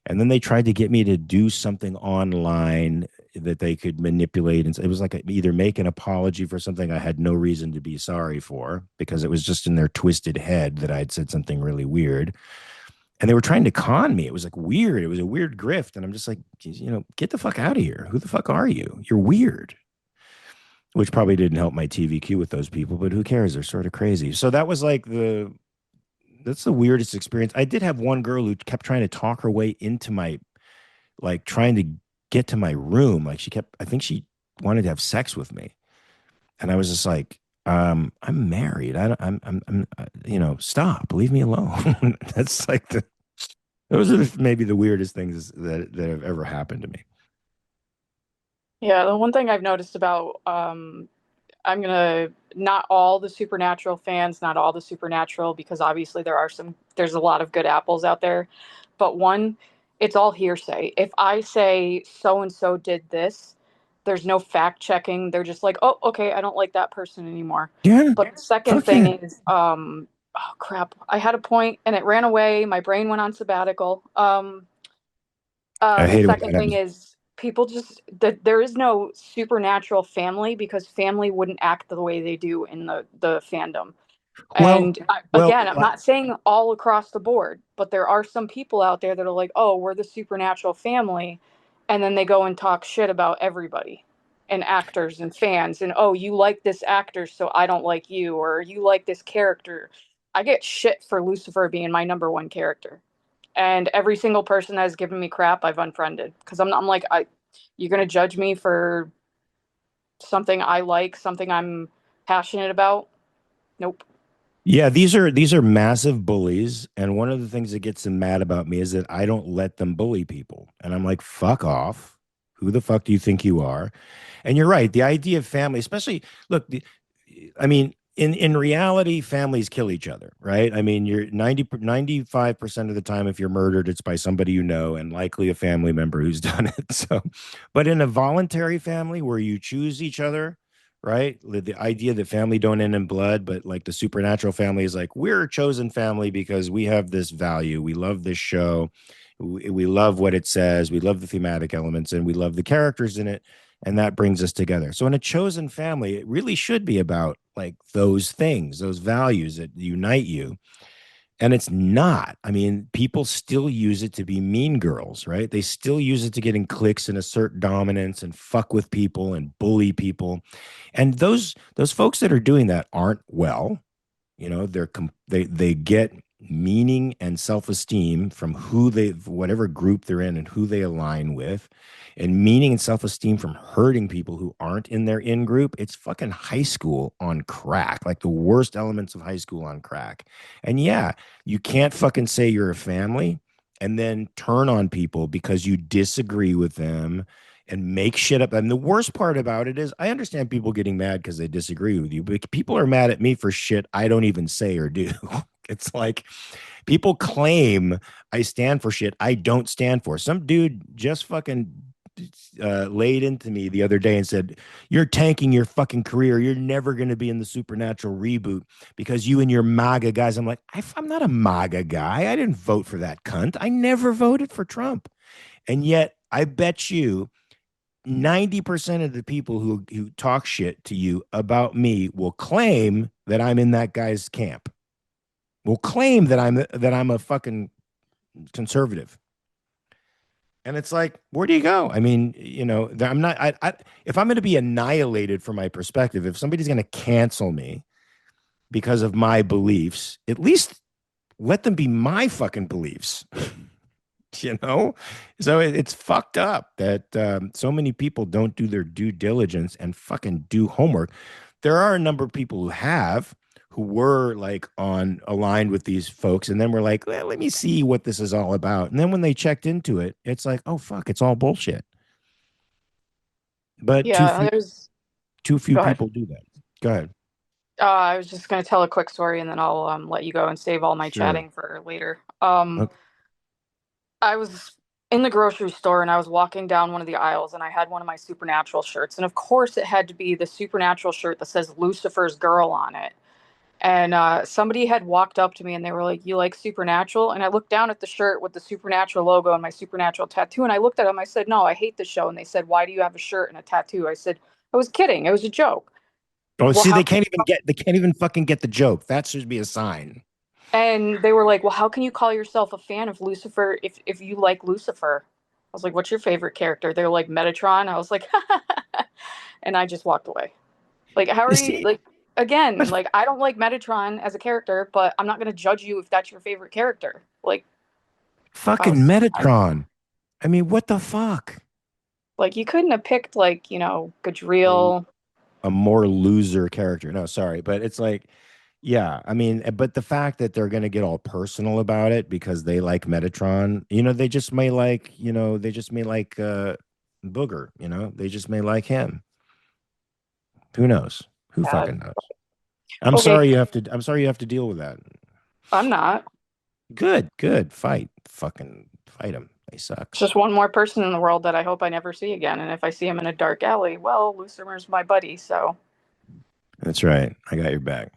And then they tried to get me to do something online that they could manipulate. And it was like either make an apology for something I had no reason to be sorry for, because it was just in their twisted head that I'd said something really weird. And they were trying to con me. It was like weird. It was a weird grift. And I'm just like, you know, get the fuck out of here. Who the fuck are you? You're weird. Which probably didn't help my TVQ with those people, but who cares? They're sort of crazy. So that was like that's the weirdest experience. I did have one girl who kept trying to talk her way into my, like, trying to get to my room. Like, I think she wanted to have sex with me. And I was just like, I'm married. you know, stop, leave me alone. That's like those are maybe the weirdest things that have ever happened to me. Yeah, the one thing I've noticed about I'm gonna not all the supernatural fans, not all the supernatural, because obviously there's a lot of good apples out there. But one, it's all hearsay. If I say so and so did this, there's no fact checking. They're just like, oh, okay, I don't like that person anymore. Yeah. But the second Fuck thing yeah. is, oh crap, I had a point and it ran away. My brain went on sabbatical. I The hate it when second that thing happens. is people just that there is no supernatural family because family wouldn't act the way they do in the fandom. Well, And well, again, I'm not saying all across the board, but there are some people out there that are like, "Oh, we're the supernatural family," and then they go and talk shit about everybody and actors and fans, and oh, you like this actor, so I don't like you, or you like this character. I get shit for Lucifer being my number one character, and every single person that has given me crap, I've unfriended because I'm like, you're gonna judge me for something I like, something I'm passionate about. Nope. yeah, these are massive bullies, and one of the things that gets them mad about me is that I don't let them bully people. And I'm like, fuck off. Who the fuck do you think you are? And you're right. The idea of family, especially, look, I mean, in reality, families kill each other, right? I mean, you're 95% of the time, if you're murdered, it's by somebody you know, and likely a family member who's done it. So, but in a voluntary family where you choose each other, right? The idea that family don't end in blood, but like the supernatural family is like, we're a chosen family because we have this value. We love this show. We love what it says. We love the thematic elements, and we love the characters in it, and that brings us together. So in a chosen family, it really should be about like those things, those values that unite you. And it's not. I mean, people still use it to be mean girls, right? They still use it to get in cliques and assert dominance and fuck with people and bully people. And those folks that are doing that aren't well. You know, they get meaning and self-esteem from whatever group they're in and who they align with, and meaning and self-esteem from hurting people who aren't in their in group. It's fucking high school on crack, like the worst elements of high school on crack. And yeah, you can't fucking say you're a family and then turn on people because you disagree with them and make shit up. And the worst part about it is I understand people getting mad because they disagree with you, but people are mad at me for shit I don't even say or do. It's like people claim I stand for shit I don't stand for. Some dude just fucking laid into me the other day and said, "You're tanking your fucking career. You're never going to be in the Supernatural reboot because you and your MAGA guys." I'm like, I'm not a MAGA guy. I didn't vote for that cunt. I never voted for Trump. And yet, I bet you 90% of the people who talk shit to you about me will claim that I'm in that guy's camp. Will claim that I'm a fucking conservative. And it's like, where do you go? I mean, I'm not, if I'm going to be annihilated from my perspective, if somebody's going to cancel me because of my beliefs, at least let them be my fucking beliefs. So it's fucked up that so many people don't do their due diligence and fucking do homework. There are a number of people who were like aligned with these folks, and then we're like, well, let me see what this is all about. And then when they checked into it, it's like, oh fuck, it's all bullshit. But Yeah, too few go ahead. people do that. Go ahead. I was just going to tell a quick story and then I'll let you go and save all my Sure. chatting for later. Okay. I was in the grocery store and I was walking down one of the aisles and I had one of my Supernatural shirts. And of course, it had to be the Supernatural shirt that says Lucifer's girl on it. And somebody had walked up to me and they were like, "You like Supernatural?" And I looked down at the shirt with the Supernatural logo and my Supernatural tattoo. And I looked at them. I said, "No, I hate the show." And they said, "Why do you have a shirt and a tattoo?" I said, "I was kidding. It was a joke." Oh, Well, see, how they can't even fucking get the joke. That should be a sign. And they were like, "Well, how can you call yourself a fan of Lucifer if you like Lucifer?" I was like, "What's your favorite character?" They were like, "Metatron." I was like, and I just walked away. Like, how are you, like, again, like, I don't like Metatron as a character, but I'm not going to judge you if that's your favorite character. Like, fucking Metatron. I mean, what the fuck? Like, you couldn't have picked, like, Gadriel. A more loser character. No, sorry. But it's like, yeah, I mean, but the fact that they're going to get all personal about it because they like Metatron, they just may like, Booger, they just may like him. Who knows? Who fucking knows? I'm sorry you have to deal with that. I'm not. Good. Fight them. They suck. It's just one more person in the world that I hope I never see again. And if I see him in a dark alley, well, Lucifer's my buddy, so. That's right. I got your back.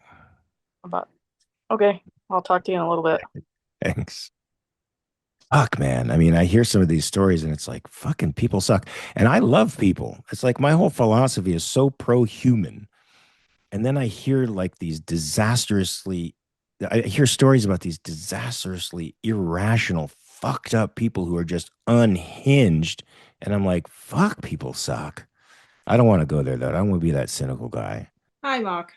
But okay, I'll talk to you in a little bit. Thanks. Fuck, man. I mean, I hear some of these stories and it's like, fucking people suck. And I love people. It's like my whole philosophy is so pro-human. And then I hear like I hear stories about these disastrously irrational, fucked up people who are just unhinged. And I'm like, fuck, people suck. I don't want to go there, though. I don't want to be that cynical guy. Hi, Mark.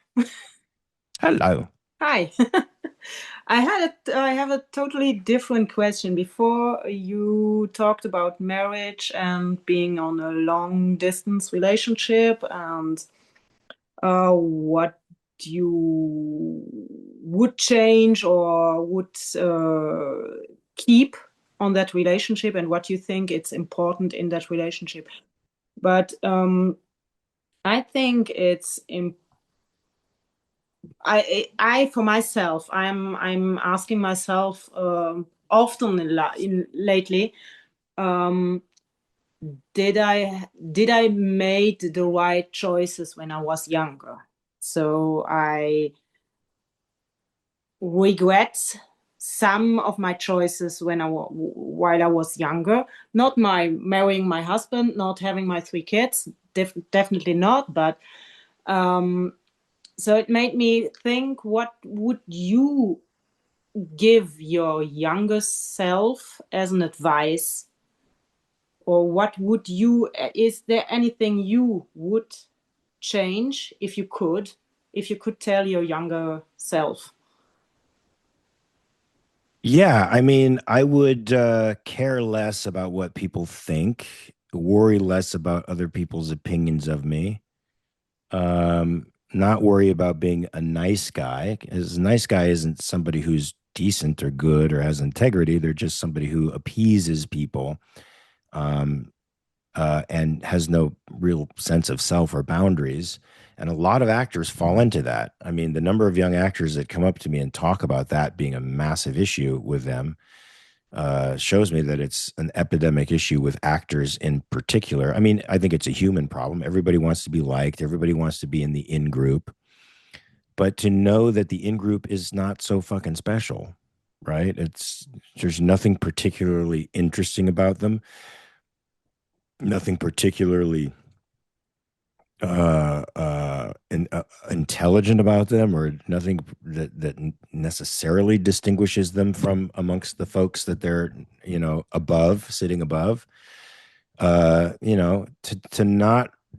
Hello. Hi. I have a totally different question. Before you talked about marriage and being on a long distance relationship and what you would change or would keep on that relationship and what you think it's important in that relationship. But I think it's I for myself, I'm asking myself often lately, did I made the right choices when I was younger? So I regret some of my choices while I was younger. Not my marrying my husband, not having my 3 kids, definitely not. But so it made me think: what would you give your younger self as an advice? Or what would is there anything you would change if you could tell your younger self? Yeah, I mean, I would care less about what people think, worry less about other people's opinions of me. Not worry about being a nice guy. As a nice guy isn't somebody who's decent or good or has integrity. They're just somebody who appeases people. And has no real sense of self or boundaries. And a lot of actors fall into that. I mean, the number of young actors that come up to me and talk about that being a massive issue with them shows me that it's an epidemic issue with actors in particular. I mean, I think it's a human problem. Everybody wants to be liked. Everybody wants to be in the in group. But to know that the in group is not so fucking special, right? There's nothing particularly interesting about them. nothing particularly intelligent about them, or nothing that necessarily distinguishes them from amongst the folks that they're, above, sitting above. To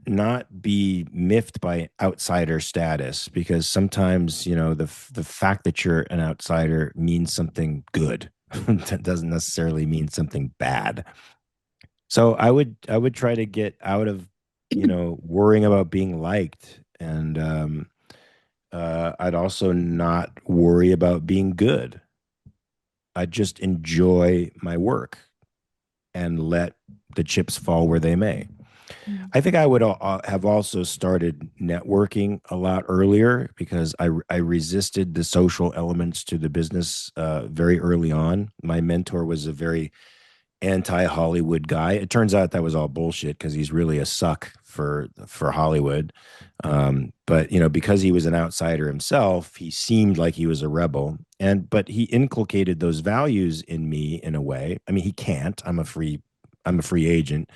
not be miffed by outsider status, because sometimes, the fact that you're an outsider means something good. That doesn't necessarily mean something bad. So I would try to get out of, worrying about being liked, and I'd also not worry about being good. I'd just enjoy my work and let the chips fall where they may. I think I would have also started networking a lot earlier, because I resisted the social elements to the business very early on. My mentor was a very anti-Hollywood guy. It turns out that was all bullshit, because he's really a suck for Hollywood. But because he was an outsider himself, he seemed like he was a rebel, but he inculcated those values in me in a way. I mean, he can't. I'm a free agent,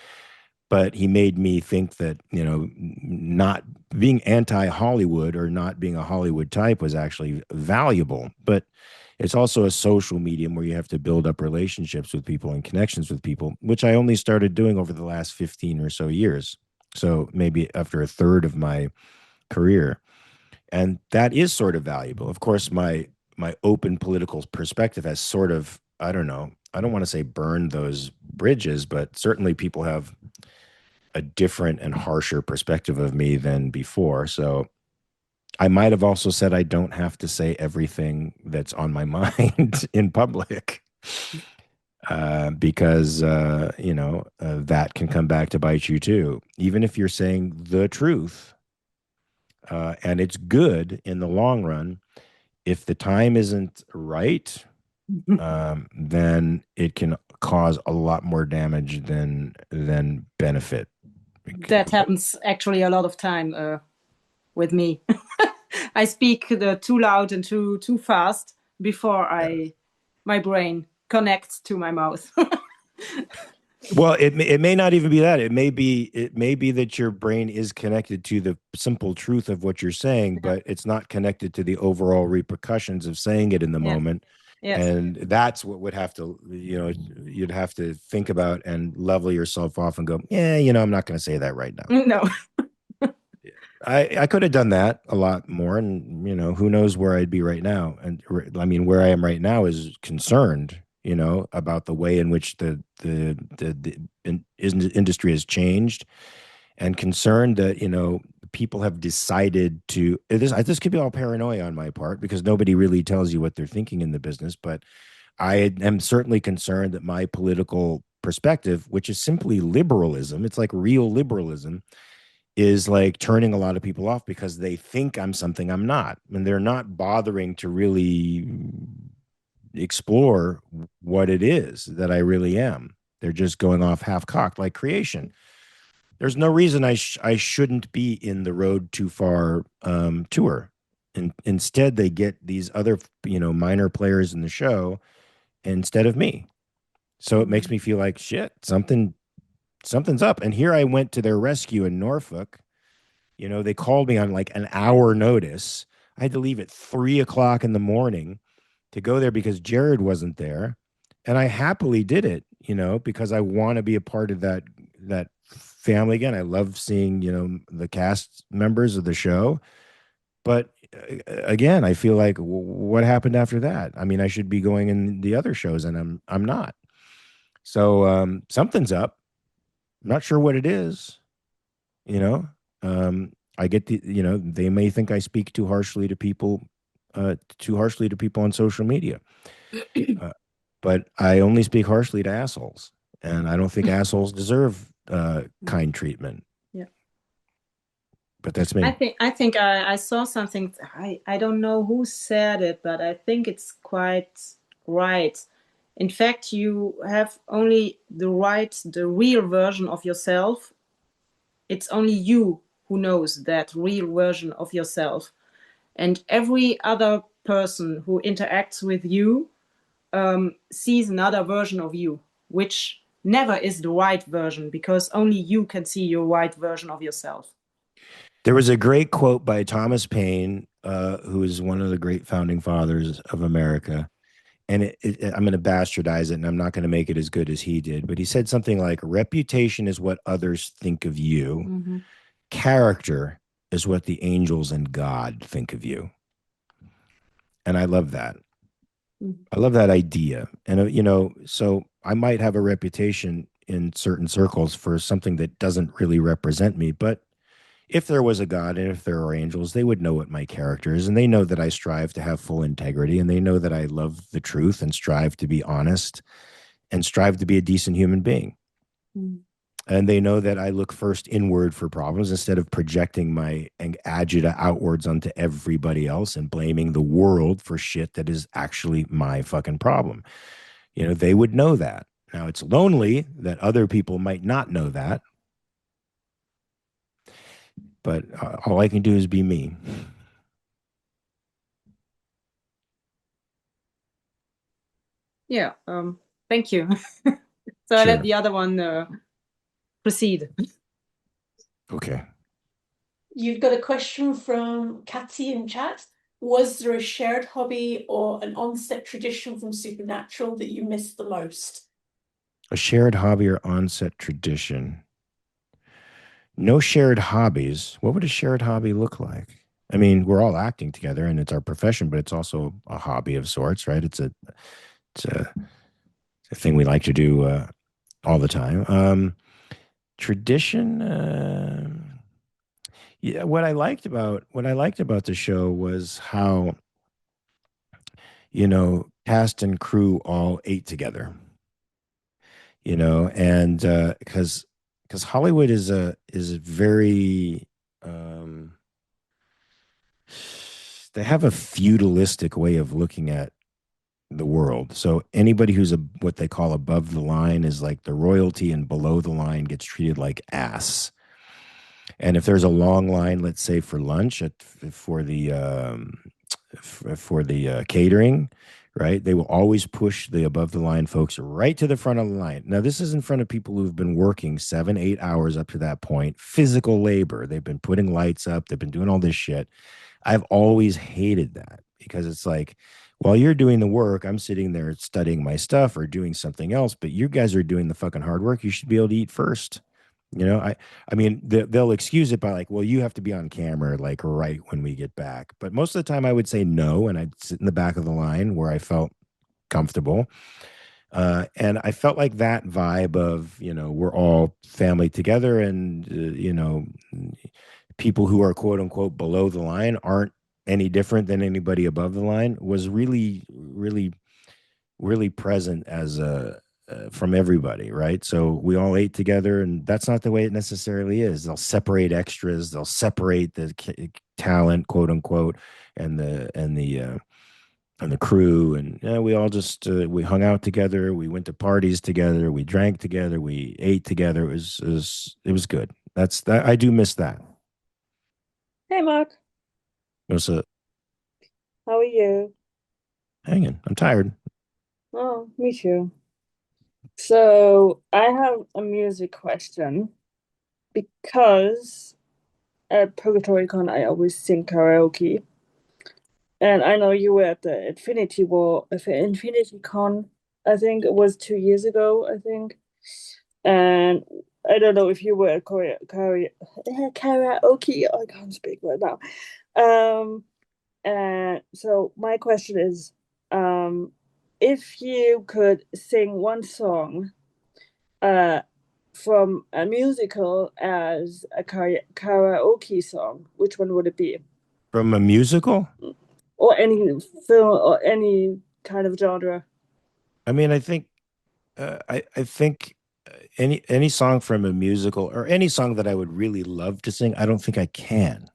but he made me think that, not being anti-Hollywood or not being a Hollywood type was actually valuable. But it's also a social medium where you have to build up relationships with people and connections with people, which I only started doing over the last 15 or so years. So maybe after a third of my career. And that is sort of valuable. Of course, my open political perspective has sort of, I don't know, I don't want to say burned those bridges, but certainly people have a different and harsher perspective of me than before. So I might have also said I don't have to say everything that's on my mind in public, because that can come back to bite you too. Even if you're saying the truth, and it's good in the long run, if the time isn't right, then it can cause a lot more damage than benefit. That happens actually a lot of time with me. I speak too loud and too fast before my brain connects to my mouth. Well, it may not even be that. It may be that your brain is connected to the simple truth of what you're saying, but it's not connected to the overall repercussions of saying it in the moment. Yes. And that's what would have to, you'd have to think about and level yourself off and go, yeah, I'm not going to say that right now. No. I could have done that a lot more, and who knows where I'd be right now. And I mean, where I am right now is concerned, about the way in which the industry has changed, and concerned that people have decided to. This could be all paranoia on my part, because nobody really tells you what they're thinking in the business. But I am certainly concerned that my political perspective, which is simply liberalism, it's like real liberalism, is like turning a lot of people off, because they think I'm something I'm not, and they're not bothering to really explore what it is that I really am. They're just going off half-cocked, like creation. There's no reason I shouldn't be in the Road Too Far tour, and instead they get these other minor players in the show instead of me. So it makes me feel like shit. Something's up. And here I went to their rescue in Norfolk. They called me on like an hour notice. I had to leave at 3 o'clock in the morning to go there because Jared wasn't there. And I happily did it, because I want to be a part of that family again. I love seeing, the cast members of the show. But again, I feel like, what happened after that? I mean, I should be going in the other shows, and I'm not. So something's up. I'm not sure what it is. I get they may think I speak too harshly to people on social media. But I only speak harshly to assholes, and I don't think assholes deserve kind treatment. Yeah. But that's me. I think I saw something. I don't know who said it, but I think it's quite right. In fact, you have only the real version of yourself. It's only you who knows that real version of yourself. And every other person who interacts with you sees another version of you, which never is the right version, because only you can see your right version of yourself. There was a great quote by Thomas Paine, who is one of the great founding fathers of America. And I'm going to bastardize it, and I'm not going to make it as good as he did. But he said something like, reputation is what others think of you. Mm-hmm. Character is what the angels and God think of you. And I love that. I love that idea. And, you know, so I might have a reputation in certain circles for something that doesn't really represent me. But if there was a God and if there are angels, they would know what my character is. And they know that I strive to have full integrity. And they know that I love the truth and strive to be honest and strive to be a decent human being. And they know that I look first inward for problems instead of projecting my agita outwards onto everybody else and blaming the world for shit that is actually my fucking problem. You know, they would know that. Now, it's lonely that other people might not know that. But all I can do is be me. Yeah, thank you. So Sure. I let the other one proceed. Okay. You've got a question from Catty in chat. Was there a shared hobby or an on-set tradition from Supernatural that you missed the most? A shared hobby or on-set tradition? No shared hobbies. What would a shared hobby look like? I mean, we're all acting together and it's our profession, but it's also a hobby of sorts, right? It's a thing we like to do all the time. Tradition. Yeah, what I liked about the show was how, you know, cast and crew all ate together. You know, and because Hollywood is a very they have a feudalistic way of looking at the world. So anybody who's what they call above the line is like the royalty, and below the line gets treated like ass. And if there's a long line, let's say for lunch for the catering, right, they will always push the above the line folks right to the front of the line. Now, this is in front of people who've been working 7-8 hours up to that point, physical labor. They've been putting lights up. They've been doing all this shit. I've always hated that, because it's like, while you're doing the work, I'm sitting there studying my stuff or doing something else, but you guys are doing the fucking hard work. You should be able to eat first. You know, I mean, they'll excuse it by like, well, you have to be on camera like right when we get back. But most of the time I would say no, and I'd sit in the back of the line where I felt comfortable. And I felt like that vibe of, you know, we're all family together, and, you know, people who are quote unquote below the line aren't any different than anybody above the line was really, really, really present as from everybody, right? So we all ate together, and that's not the way it necessarily is. They'll separate extras, they'll separate the talent, quote unquote, and the crew, and we all just we hung out together, we went to parties together, we drank together, we ate together. It was good. That's that. I do miss that. Hey, Mark. What's up? How are you? Hanging. I'm tired. Oh, me too. So I have a music question, because at Purgatory Con I always sing karaoke. And I know you were at the Infinity Con, I think it was 2 years ago, I think. And I don't know if you were at karaoke. I can't speak right now. And so my question is, if you could sing one song from a musical as a karaoke song, which one would it be? From a musical? Or any film or any kind of genre? I mean, I think I think any song from a musical, or any song that I would really love to sing, I don't think I can,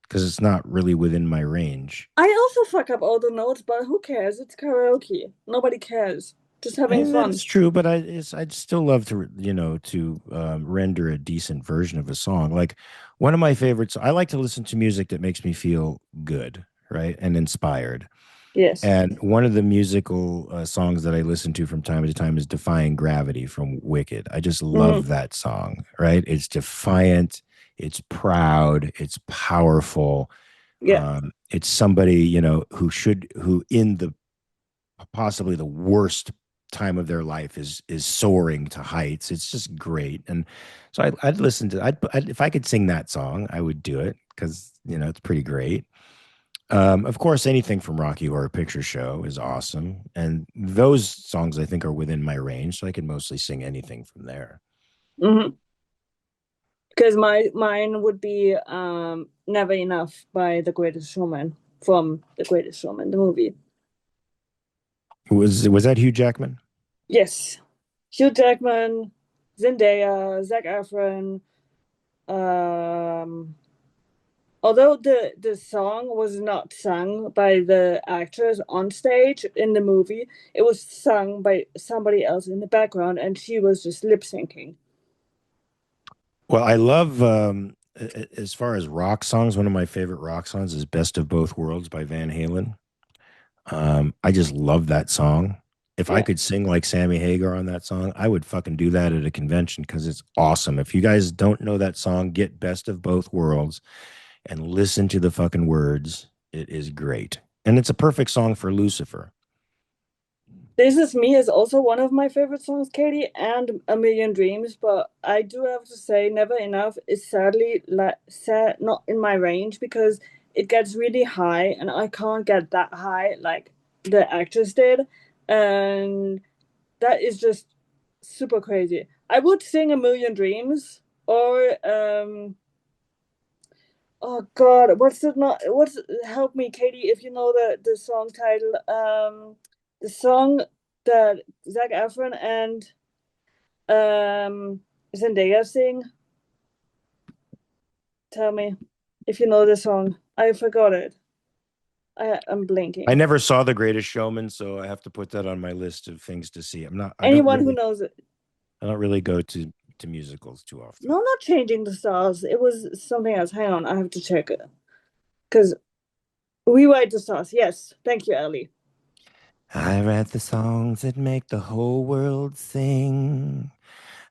because it's not really within my range. I also fuck up all the notes, but who cares? It's karaoke. Nobody cares. Just having fun. That's true, but I'd still love to, you know, to render a decent version of a song. Like, one of my favorites, I like to listen to music that makes me feel good, right, and inspired. Yes. And one of the musical songs that I listen to from time to time is Defying Gravity from Wicked. I just love that song, right? It's defiant, it's proud, it's powerful. Yeah. It's somebody, who in the possibly the worst time of their life is soaring to heights. It's just great. And so I'd listen to, if I could sing that song, I would do it because, it's pretty great. Of course, anything from Rocky Horror Picture Show is awesome, and those songs I think are within my range, so I can mostly sing anything from there. Mm-hmm. Because mine would be Never Enough by The Greatest Showman, from The Greatest Showman, the movie. Was that Hugh Jackman? Yes. Hugh Jackman, Zendaya, Zac Efron. Although the song was not sung by the actors on stage in the movie, it was sung by somebody else in the background, and she was just lip syncing. Well, I love as far as rock songs, one of my favorite rock songs is Best of Both Worlds by Van Halen. I just love that song. If I Yeah. could sing like Sammy Hagar on that song, I would fucking do that at a convention because it's awesome. If you guys don't know that song, get Best of Both Worlds and listen to the fucking words. It is great. And it's a perfect song for Lucifer. This Is Me is also one of my favorite songs, Katie, and A Million Dreams, but I do have to say Never Enough is sadly not in my range because it gets really high and I can't get that high like the actress did. And that is just super crazy. I would sing A Million Dreams or oh god, what's help me, Katie, if you know the song title. The song that Zac Efron and Zendaya sing. Tell me if you know the song. I forgot it. I'm blinking. I never saw The Greatest Showman, so I have to put that on my list of things to see. Anyone who knows it. I don't really go to musicals too often. No, not Changing the Stars. It was something else. Hang on, I have to check it. Because Rewrite the Stars. Yes. Thank you, Ellie. I write the songs that make the whole world sing.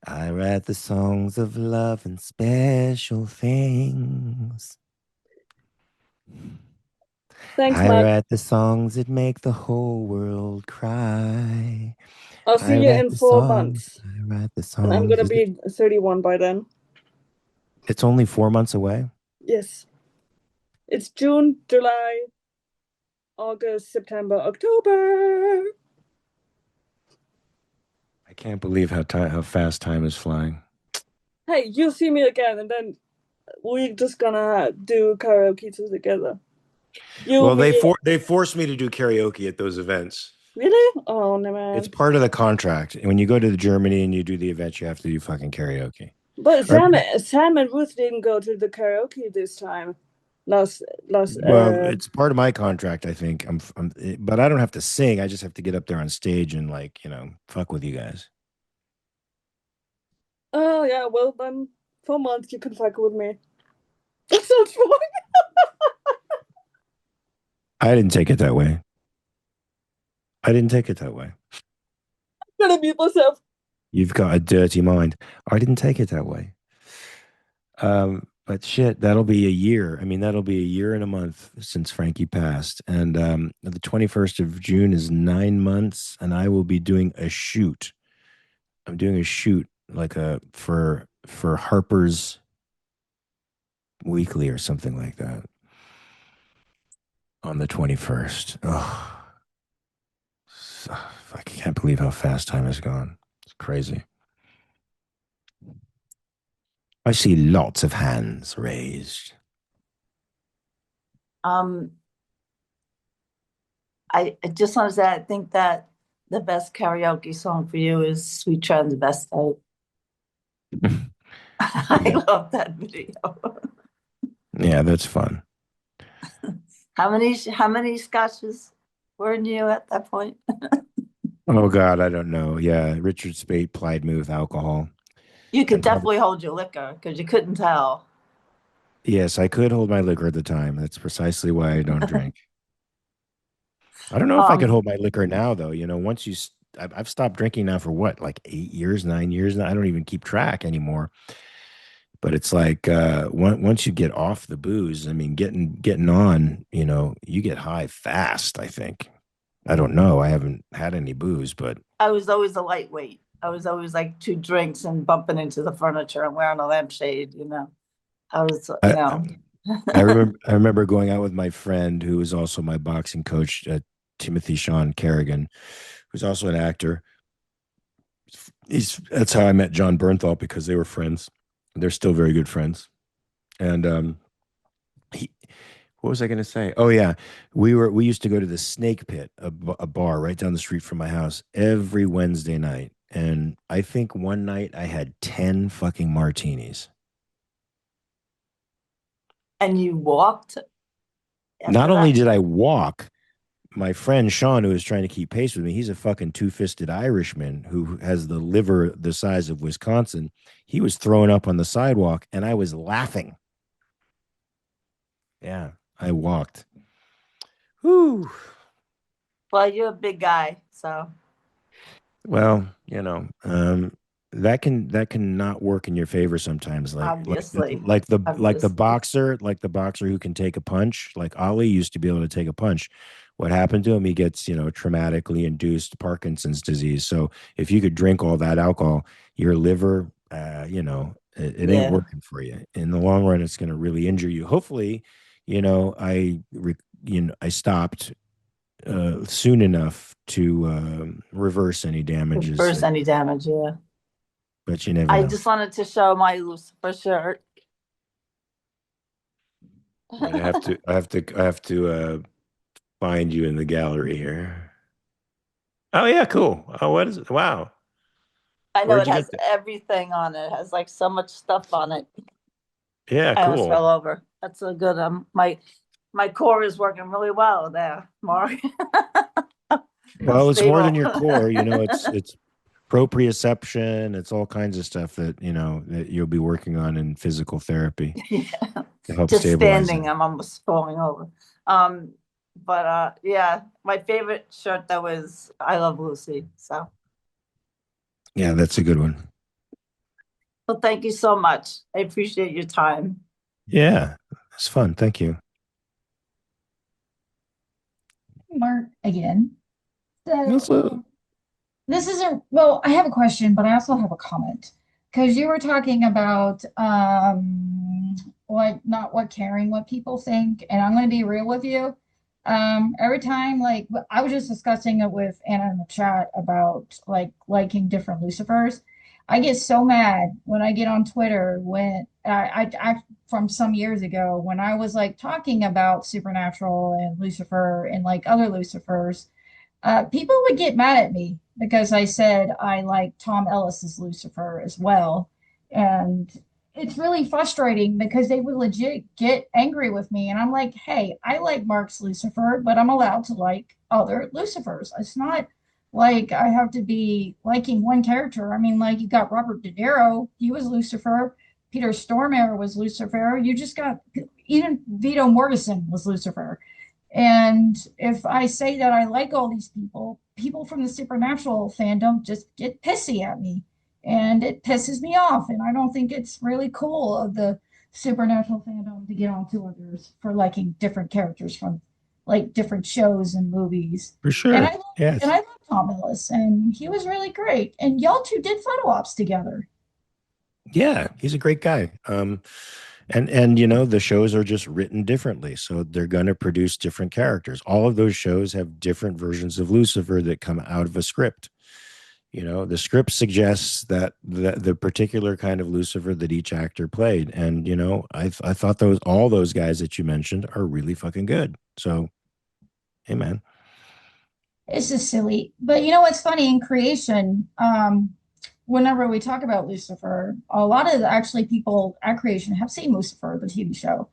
I write the songs of love and special things. Thanks, I Mark. write the songs that make the whole world cry. I'll see you in 4 months. I write the songs. And I'm going to be 31 by then. It's only 4 months away? Yes. It's June, July, August, September, October. I can't believe how fast time is flying. Hey, you'll see me again, and then we're just gonna do karaoke together. They force me to do karaoke at those events. Really? Oh no, man! It's part of the contract. When you go to Germany and you do the event, you have to do fucking karaoke. But Sam and Ruth didn't go to the karaoke this time. Well, it's part of my contract, I think. But I don't have to sing. I just have to get up there on stage and fuck with you guys. Oh yeah, well then 4 months you can fuck with me. That sounds wrong. I didn't take it that way. I'm gonna mute myself. You've got a dirty mind. I didn't take it that way. But shit, that'll be a year. I mean, that'll be a year and a month since Frankie passed. And the 21st of June is 9 months, and I will be doing a shoot. I'm doing a shoot for Harper's Weekly or something like that on the 21st. Oh, I can't believe how fast time has gone. It's crazy. I see lots of hands raised. I just want to say I think that the best karaoke song for you is Sweet Transvestite. I love that video. Yeah, that's fun. How many scotches were in you at that point? Oh God, I don't know. Yeah, Richard Speight plied me with alcohol. You could definitely hold your liquor because you couldn't tell. Yes, I could hold my liquor at the time. That's precisely why I don't drink. I don't know if I could Um, hold my liquor now, though. Once I've stopped drinking now for what, like 8 years, 9 years now. I don't even keep track anymore. But it's like once you get off the booze, I mean, getting on, you get high fast, I think. I don't know. I haven't had any booze, but I was always a lightweight. I was always like 2 drinks and bumping into the furniture and wearing a lampshade, I was, I I remember going out with my friend who was also my boxing coach, Timothy Sean Kerrigan, who's also an actor. That's how I met John Bernthal, because they were friends. They're still very good friends. And he, what was I going to say? Oh yeah, we used to go to the Snake Pit, a bar right down the street from my house, every Wednesday night. And I think one night I had 10 fucking martinis. and you walked Not after only that? did I walk, my friend Sean, who was trying to keep pace with me, he's a fucking two-fisted Irishman who has the liver the size of Wisconsin. He was throwing up on the sidewalk, and I was laughing. Yeah, I walked. Whew. Well, you're a big guy, so Well, that can not work in your favor sometimes. obviously, obviously. Like the boxer who can take a punch. Like Ali used to be able to take a punch. What happened to him? He gets traumatically induced Parkinson's disease. So if you could drink all that alcohol, your liver, it ain't Yeah. working for you. In the long run, it's going to really injure you. Hopefully, I stopped soon enough to reverse any damages, Reverse any damage, yeah. but you never I know. just wanted to show my Lucifer shirt. Right, I have to find you in the gallery here. Oh yeah, cool. Oh, what is it? Wow. I know Where'd it you get has that? everything on it. It has like so much stuff on it. Yeah, I almost cool. fell over. That's a good my core is working really well there, Mark. I'm Well, it's more than stable. your core. It's proprioception. It's all kinds of stuff that you'll be working on in physical therapy Yeah. to help Just stabilize it. standing, I'm almost falling over. But yeah, my favorite shirt that was I Love Lucy. So Yeah, that's a good one. well, thank you so much. I appreciate your time. Yeah, it's fun. Thank you. Mark again. So Also, this isn't, well, I have a question, but I also have a comment. Because you were talking about what not what caring what people think, and I'm going to be real with you. Every time, like I was just discussing it with Anna in the chat about like liking different Lucifers. I get so mad when I get on Twitter when I from some years ago when I was like talking about Supernatural and Lucifer and like other Lucifers, people would get mad at me because I said I like Tom Ellis's Lucifer as well. And it's really frustrating because they would legit get angry with me. And I'm like, hey, I like Mark's Lucifer, but I'm allowed to like other Lucifers. It's not like I have to be liking one character. I mean, like you got Robert De Niro, he was Lucifer. Peter Stormare was Lucifer. You just got even Vito Mortensen was Lucifer. And if I say that I like all these people, people from the supernatural fandom just get pissy at me. And it pisses me off. And I don't think it's really cool of the supernatural fandom to get on to others for liking different characters from like different shows and movies. for And sure. I Yes. love Tom Ellis and he was really great. And y'all two did photo ops together. Yeah, he's a great guy. And the shows are just written differently, so they're going to produce different characters. All of those shows have different versions of Lucifer that come out of a script. The script suggests that the particular kind of Lucifer that each actor played, and I thought all those guys that you mentioned are really fucking good. So, hey, man. It's just silly. But you know what's funny in creation? Whenever we talk about Lucifer, a lot of actually people at creation have seen Lucifer, the TV show.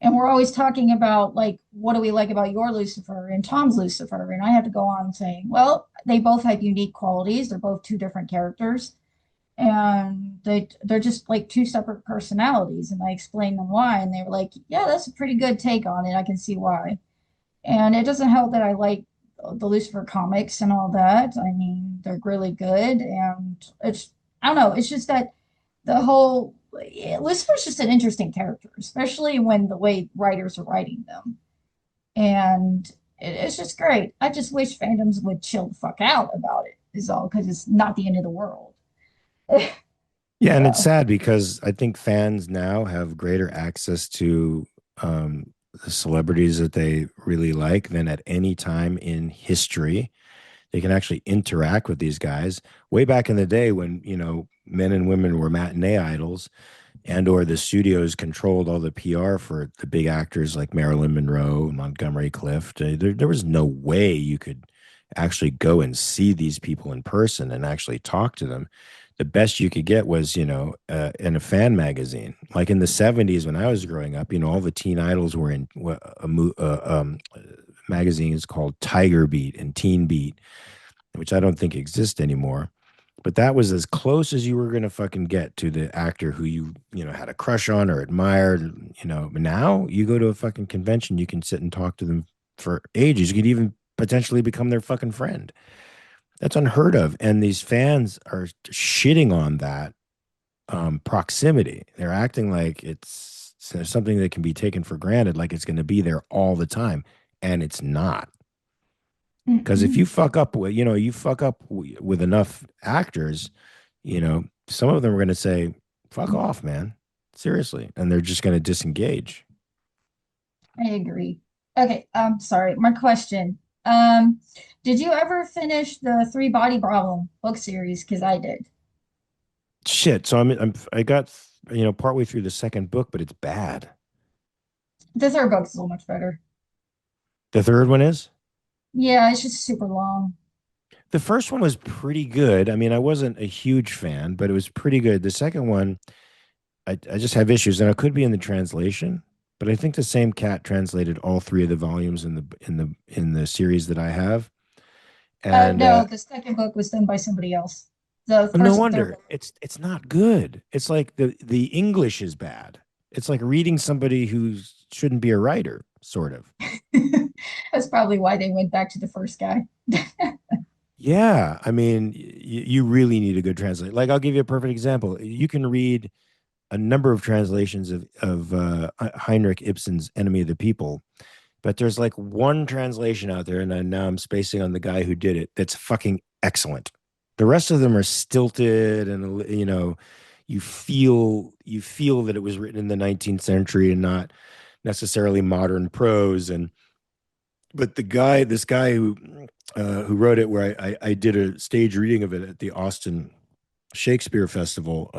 And we're always talking about like, what do we like about your Lucifer and Tom's Lucifer? And I have to go on saying, well, they both have unique qualities. They're both two different characters. And they're just like two separate personalities. And I explained them why. And they were like, yeah, that's a pretty good take on it. I can see why. And it doesn't help that I like the Lucifer comics and all that. I mean, they're really good, and it's I don't know. It's just that the whole Lucifer's just an interesting character, especially when the way writers are writing them, and it's just great. I just wish fandoms would chill the fuck out about it. Is all because it's not the end of the world. Yeah, and it's So, sad because I think fans now have greater access to the celebrities that they really like than at any time in history. They can actually interact with these guys. Way back in the day when, men and women were matinee idols and or the studios controlled all the PR for the big actors like Marilyn Monroe, Montgomery Clift, there was no way you could actually go and see these people in person and actually talk to them. The best you could get was, in a fan magazine. Like in the 70s when I was growing up, all the teen idols were in magazines called Tiger Beat and Teen Beat, which I don't think exists anymore. But that was as close as you were going to fucking get to the actor who had a crush on or admired. But now you go to a fucking convention, you can sit and talk to them for ages. You could even potentially become their fucking friend. That's unheard of. And these fans are shitting on that proximity. They're acting like it's something that can be taken for granted, like it's going to be there all the time. And it's not. Because if you fuck up with, with enough actors, some of them are going to say, fuck off, man. Seriously. And they're just going to disengage. I agree. Okay, sorry. My question. Did you ever finish the Three Body Problem book series? Because I did. Shit. So I got, partway through the second book, but it's bad. The third book is so much better. The third one is? Yeah, it's just super long. The first one was pretty good. I mean, I wasn't a huge fan, but it was pretty good. The second one, I just have issues, and it could be in the translation. But I think the same cat translated all three of the volumes in the series that I have. And No, the second book was done by somebody else. The no first and third wonder book. it's not good. It's like the English is bad. It's like reading somebody who shouldn't be a writer, sort of. That's probably why they went back to the first guy. Yeah, I mean, you really need a good translate. Like, I'll give you a perfect example. You can read a number of translations of Heinrich Ibsen's Enemy of the People, but there's like one translation out there, and now I'm spacing on the guy who did it, that's fucking excellent. The rest of them are stilted, and you feel that it was written in the 19th century and not necessarily modern prose. But this guy who wrote it, where I did a stage reading of it at the Austin Shakespeare Festival,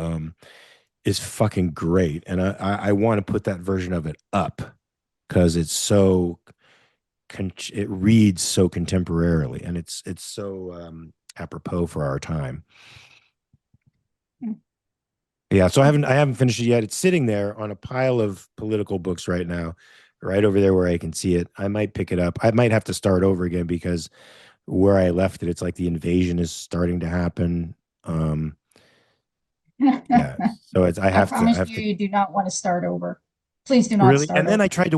is fucking great, and I want to put that version of it up because it's it reads so contemporarily, and it's so apropos for our time. Yeah, so I haven't finished it yet. It's sitting there on a pile of political books right now, right over there where I can see it. I might pick it up. I might have to start over again because where I left it, it's like the invasion is starting to happen. Yeah, so I I have to. I promise have you, to you do not want to start over. Please do not really. start And then over. I tried to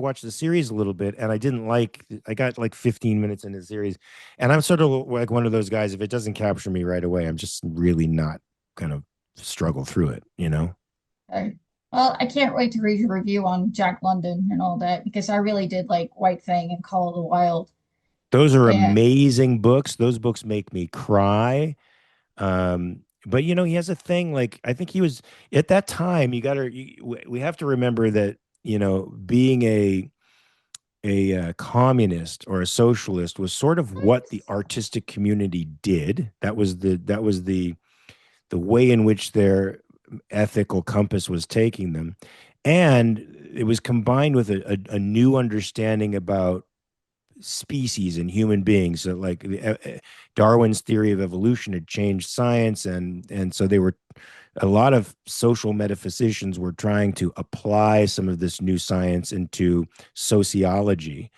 watch the series a little bit, and I didn't like. I got like 15 minutes into the series, and I'm sort of like one of those guys. If it doesn't capture me right away, I'm just really not gonna struggle through it. Okay. Well, I can't wait to read your review on Jack London and all that because I really did like White Fang and Call of the Wild. Those are And amazing books. Those books make me cry. But he has a thing, like I think he was at that time. We have to remember that being a communist or a socialist was sort of what the artistic community did. That was the way in which their ethical compass was taking them, and it was combined with a new understanding about species and human beings. So like Darwin's theory of evolution had changed science, and so they were a lot of social metaphysicians were trying to apply some of this new science into sociology,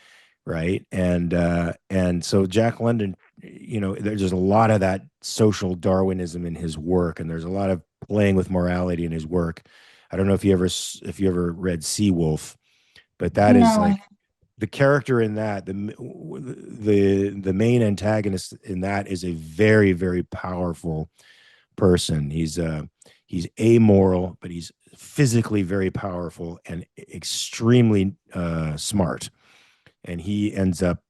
right? And so Jack London, there's a lot of that social Darwinism in his work, and there's a lot of playing with morality in his work. I don't know if you ever read Seawolf, but that is no, like the character in that, the main antagonist in that is a very, very powerful person. He's amoral, but he's physically very powerful and extremely smart. And he ends up,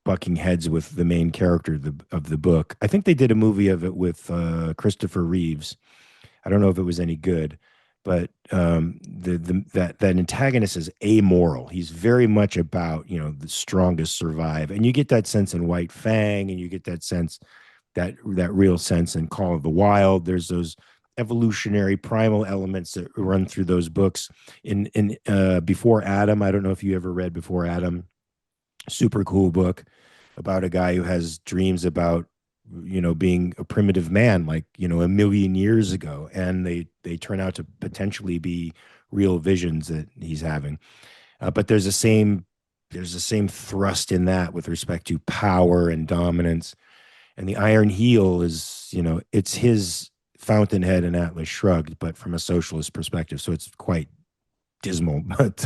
bucking heads with the main character of the book. I think they did a movie of it with Christopher Reeves. I don't know if it was any good, but that antagonist is amoral. He's very much about the strongest survive, and you get that sense in White Fang, and you get that sense that real sense in Call of the Wild. There's those evolutionary primal elements that run through those books. In Before Adam, I don't know if you ever read Before Adam. Super cool book about a guy who has dreams about being a primitive man, like a million years ago, and they turn out to potentially be real visions that he's having. But there's the same thrust in that with respect to power and dominance. And the Iron Heel is, it's his Fountainhead and Atlas Shrugged, but from a socialist perspective, so it's quite dismal. But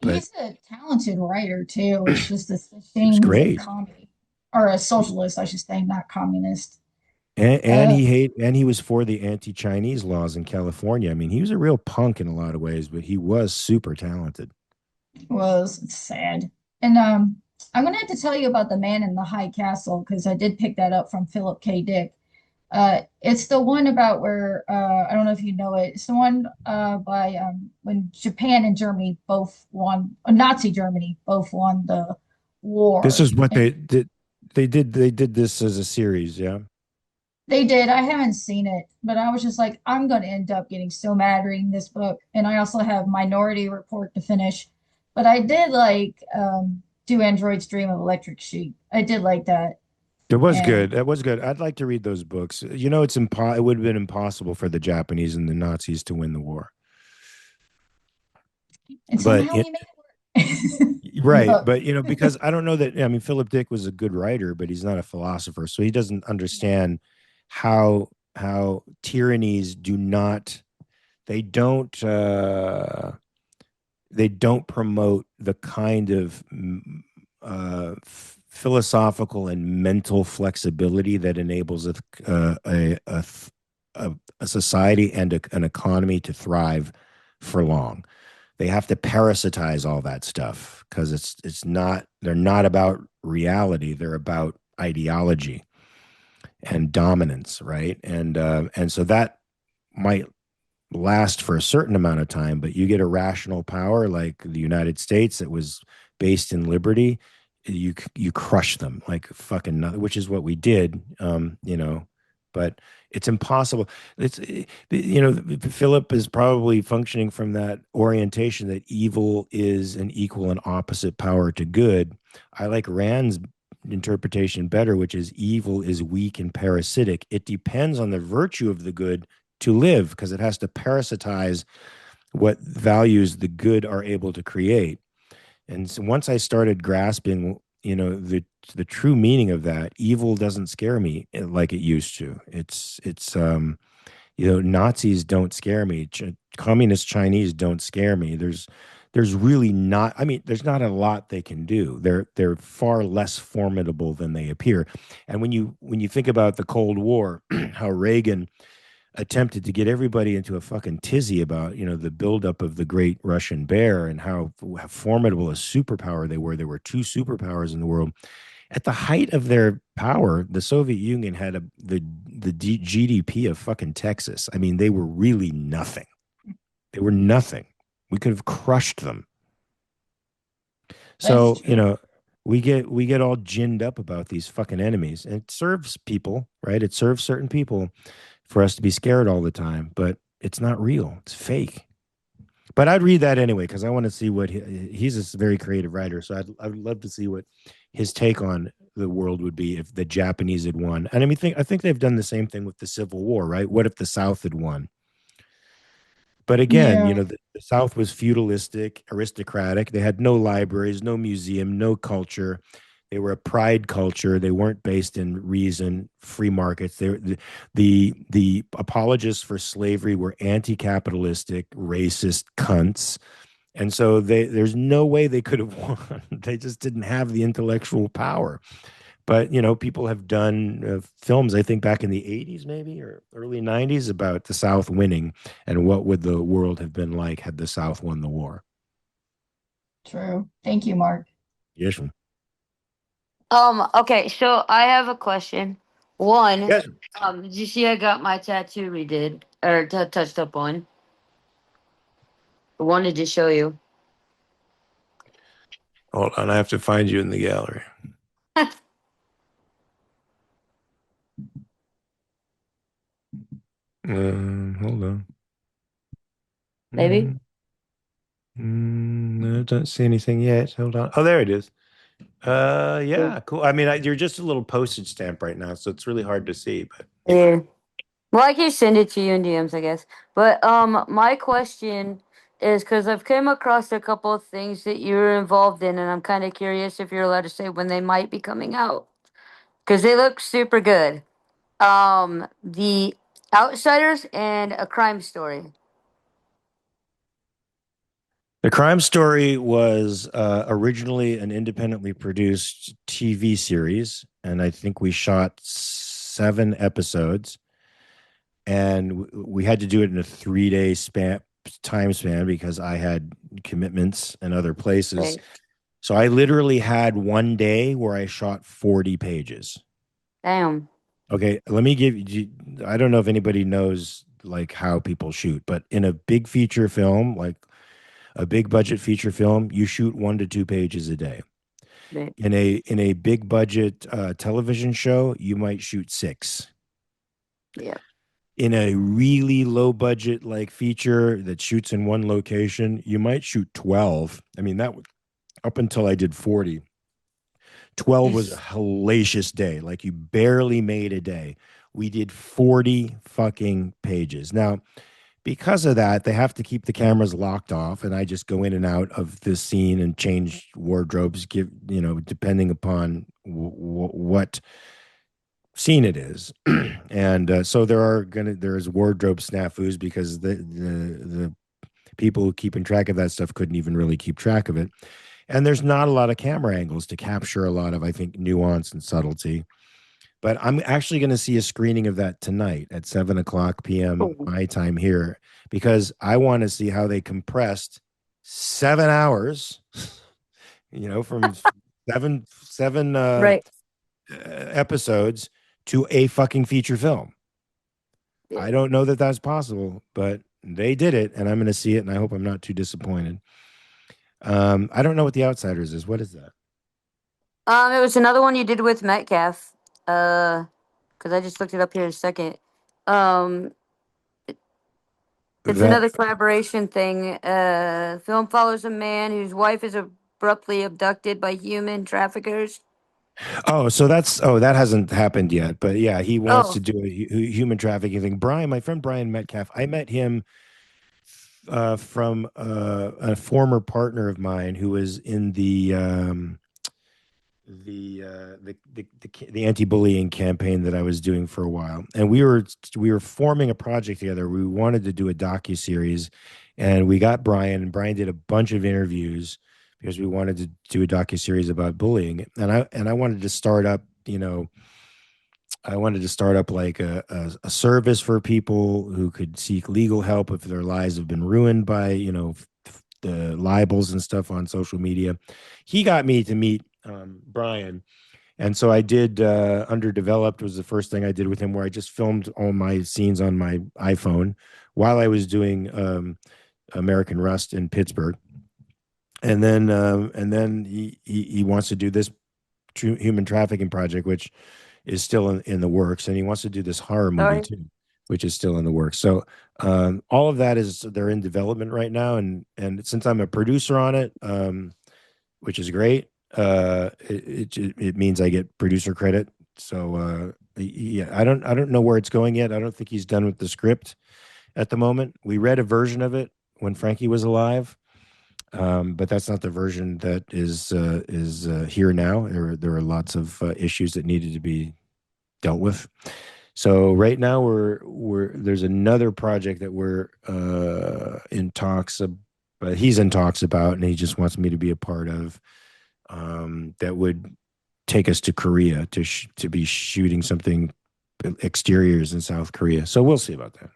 He's a talented writer too. It's just a it's shame he's a great. commie or a socialist, I should say, not communist. And Uh, he was for the anti-Chinese laws in California. I mean, he was a real punk in a lot of ways, but he was super talented. was it's sad. And I'm gonna have to tell you about The Man in the High Castle because I did pick that up from Philip K. Dick. It's the one about where I don't know if you know it. It's the one by when Japan and Germany both won, Nazi Germany both won the This war. is what And they did. They did this as a series, yeah. they did. I haven't seen it, but I was just like, I'm going to end up getting so mad reading this book. And I also have Minority Report to finish. But I did like Do Androids Dream of Electric Sheep. I did like that. It was And good. That was good. I'd like to read those books. It would have been impossible for the Japanese and the Nazis to win the war. But somehow we made it work. right, But but because I don't know that. I mean, Philip Dick was a good writer, but he's not a philosopher, so he doesn't understand how tyrannies do not. They don't. They don't promote the kind of philosophical and mental flexibility that enables a society and an economy to thrive for long. They have to parasitize all that stuff because it's not they're not about reality. They're about ideology and dominance, right? And so that might last for a certain amount of time, but you get a rational power like the United States that was based in liberty, you crush them like fucking nothing, which is what we did. But it's impossible. Philip is probably functioning from that orientation that evil is an equal and opposite power to good. I like Rand's interpretation better, which is evil is weak and parasitic. It depends on the virtue of the good to live because it has to parasitize what values the good are able to create. And so once I started grasping, the true meaning of that, evil doesn't scare me like it used to. Nazis don't scare me. Communist Chinese don't scare me. There's really not. I mean, there's not a lot they can do. They're far less formidable than they appear. And when you think about the Cold War, how Reagan attempted to get everybody into a fucking tizzy about the buildup of the Great Russian Bear and how formidable a superpower they were. There were two superpowers in the world. At the height of their power, the Soviet Union had the GDP of fucking Texas. I mean, they were really nothing. They were nothing. We could have crushed them. that's So, true. we get all ginned up about these fucking enemies. And it serves people, right? It serves certain people for us to be scared all the time, but it's not real. It's fake. But I'd read that anyway because I want to see what he's a very creative writer. So I'd love to see what his take on the world would be if the Japanese had won. And I think they've done the same thing with the Civil War, right? What if the South had won? But again, Yeah. the South was feudalistic, aristocratic. They had no libraries, no museum, no culture. They were a pride culture. They weren't based in reason, free markets. The apologists for slavery were anti-capitalistic, racist cunts. And so there's no way they could have won. They just didn't have the intellectual power. But people have done films, I think back in the 80s maybe or early 90s, about the South winning and what would the world have been like had the South won the war. True. Thank you, Mark. Yes. Okay, so I have a question. One, Yes. did you see I got my tattoo redid or touched up on? I wanted to show you. Hold on, I have to find you in the gallery. Hold on. Maybe. I don't see anything yet. Hold on. Oh, there it is. Yeah, cool. I mean, you're just a little postage stamp right now, so it's really hard to see. But Yeah. Well, I can send it to you in DMs, I guess. But my question is because I've come across a couple of things that you're involved in, and I'm kind of curious if you're allowed to say when they might be coming out because they look super good. The Outsiders and A Crime Story. The Crime Story was originally an independently produced TV series, and I think we shot 7 episodes, and we had to do it in a 3-day time span because I had commitments in other places. Right. So I literally had one day where I shot 40 pages. Damn. Okay, let me give you. I don't know if anybody knows like how people shoot, but in a big feature film, like a big budget feature film, you shoot 1 to 2 pages a day. Right. In a big budget television show, you might shoot 6. Yeah. In a really low budget like feature that shoots in one location, you might shoot 12. I mean, that was up until I did 40. 12 was a hellacious day. Like you barely made a day. We did 40 fucking pages. Now, because of that, they have to keep the cameras locked off, and I just go in and out of the scene and change wardrobes, depending upon what scene it is. And so there's wardrobe snafus because the people who keeping track of that stuff couldn't even really keep track of it. And there's not a lot of camera angles to capture a lot of, I think, nuance and subtlety. But I'm actually going to see a screening of that tonight at 7 o'clock p.m. my time here because I want to see how they compressed 7 hours, from seven Right. episodes to a fucking feature film. Yeah. I don't know that that's possible, but they did it, and I'm going to see it, and I hope I'm not too disappointed. I don't know what The Outsiders is. What is that? It was another one you did with Metcalf. Because I just looked it up here in a second. It's another collaboration thing. Film follows a man whose wife is abruptly abducted by human traffickers. That hasn't happened yet, but yeah, he wants Oh, to do a human trafficking thing. My friend Brian Metcalf, I met him from a former partner of mine who was in the anti-bullying campaign that I was doing for a while, and we were forming a project together. We wanted to do a docu-series, and we got Brian, and Brian did a bunch of interviews because we wanted to do a docu-series about bullying, and I wanted to start up, like a service for people who could seek legal help if their lives have been ruined by, the libels and stuff on social media. He got me to meet Brian. And so I did Underdeveloped was the first thing I did with him, where I just filmed all my scenes on my iPhone while I was doing American Rust in Pittsburgh. And then he wants to do this human trafficking project, which is still in the works, and he wants to do this horror movie sorry. too, which is still in the works. So all of that they're in development right now, and since I'm a producer on it, which is great, it means I get producer credit. So yeah, I don't know where it's going yet. I don't think he's done with the script at the moment. We read a version of it when Frankie was alive. But that's not the version that is here now. There are lots of issues that needed to be dealt with. So right now there's another project that we're in talks but he's in talks about, and he just wants me to be a part of. That would take us to Korea to be shooting something exteriors in South Korea. So we'll see about that.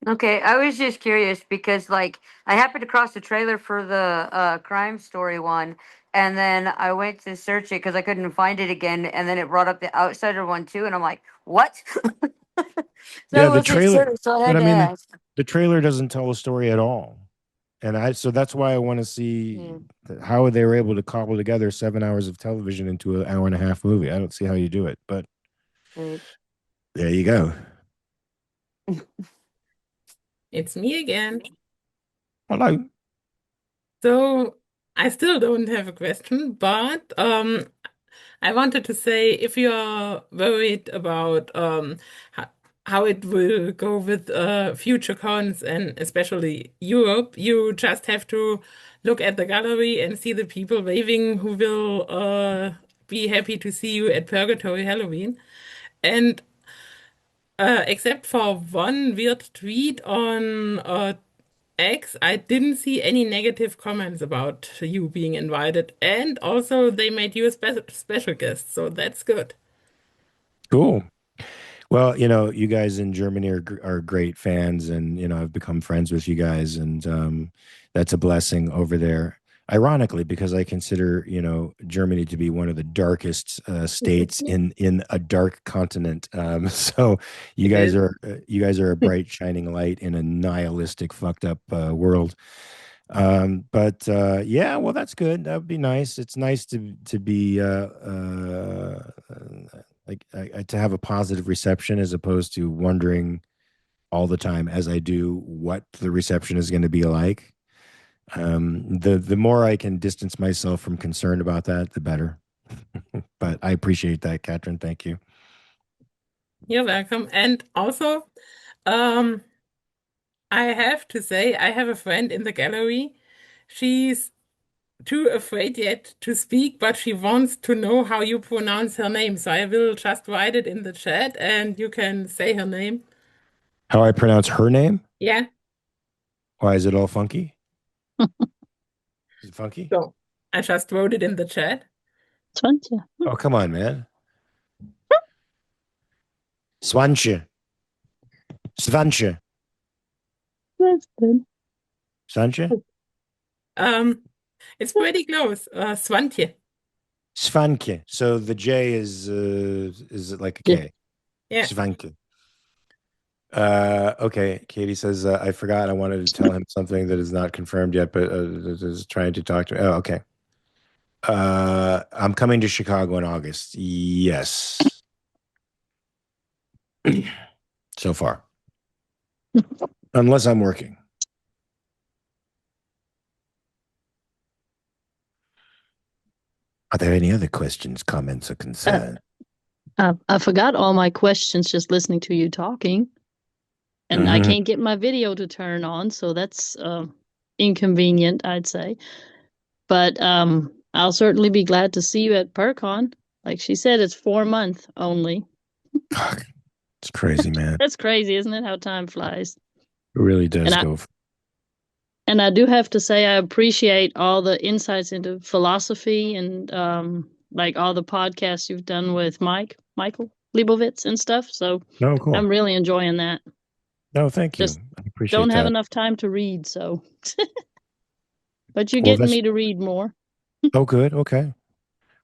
Okay, I was just curious because like I happened to cross the trailer for the crime story one, and then I went to search it because I couldn't find it again, and then it brought up the Outsider one too, and I'm like, what? So Yeah, I the wasn't trailer, sure, so I but had I to mean, ask. the trailer doesn't tell a story at all. And so that's why I want to see how they were able to cobble together 7 hours of television into an hour and a half movie. I don't see how you do it, but Right. there you go. It's me again. Hello. So I still don't have a question, but I wanted to say if you're worried about ho how it will go with future cons and especially Europe, you just have to look at the gallery and see the people waving who will be happy to see you at Purgatory Halloween. And except for one weird tweet on X, I didn't see any negative comments about you being invited. And also, they made you a special guest, so that's good. Cool. Well, you guys in Germany are great fans, and I've become friends with you guys, and that's a blessing over there. Ironically, because I consider Germany to be one of the darkest states in a dark continent. So It is. you guys are a bright shining light in a nihilistic, fucked up world. But yeah, well, that's good. That would be nice. It's nice to be like to have a positive reception as opposed to wondering all the time as I do what the reception is going to be like. The more I can distance myself from concern about that, the better. But I appreciate that, Catherine. Thank you. You're welcome. And also, um, I have to say, I have a friend in the gallery. She's too afraid yet to speak, but she wants to know how you pronounce her name. So I will just write it in the chat and you can say her name. How I pronounce her name? Yeah. Why is it all funky? Is it funky? So I just wrote it in the chat. Swantje. Oh, come on, man. Swantje. Swantje. That's good. Swantje? It's pretty close. Swantje. Svanke. So the J is it like a K? Yeah. Svanke. Okay. Katie says I forgot. I wanted to tell him something that is not confirmed yet, but is trying to talk to me. Oh, okay. I'm coming to Chicago in August. Yes. So far. Unless I'm working. Are there any other questions, comments, or concerns? I forgot all my questions just listening to you talking. And I can't get my video to turn on, so that's inconvenient, I'd say. But I'll certainly be glad to see you at PurCon. Like she said, it's 4 months only. Fuck. It's crazy, man. That's crazy, isn't it? How time flies. It really does And go. And I do have to say, I appreciate all the insights into philosophy and like all the podcasts you've done with Michael Leibovitz and stuff. So Cool. I'm really enjoying that. No, thank you. Just I appreciate don't have that. enough time to read, so. But you're Well, getting me to read more. Oh, good. Okay.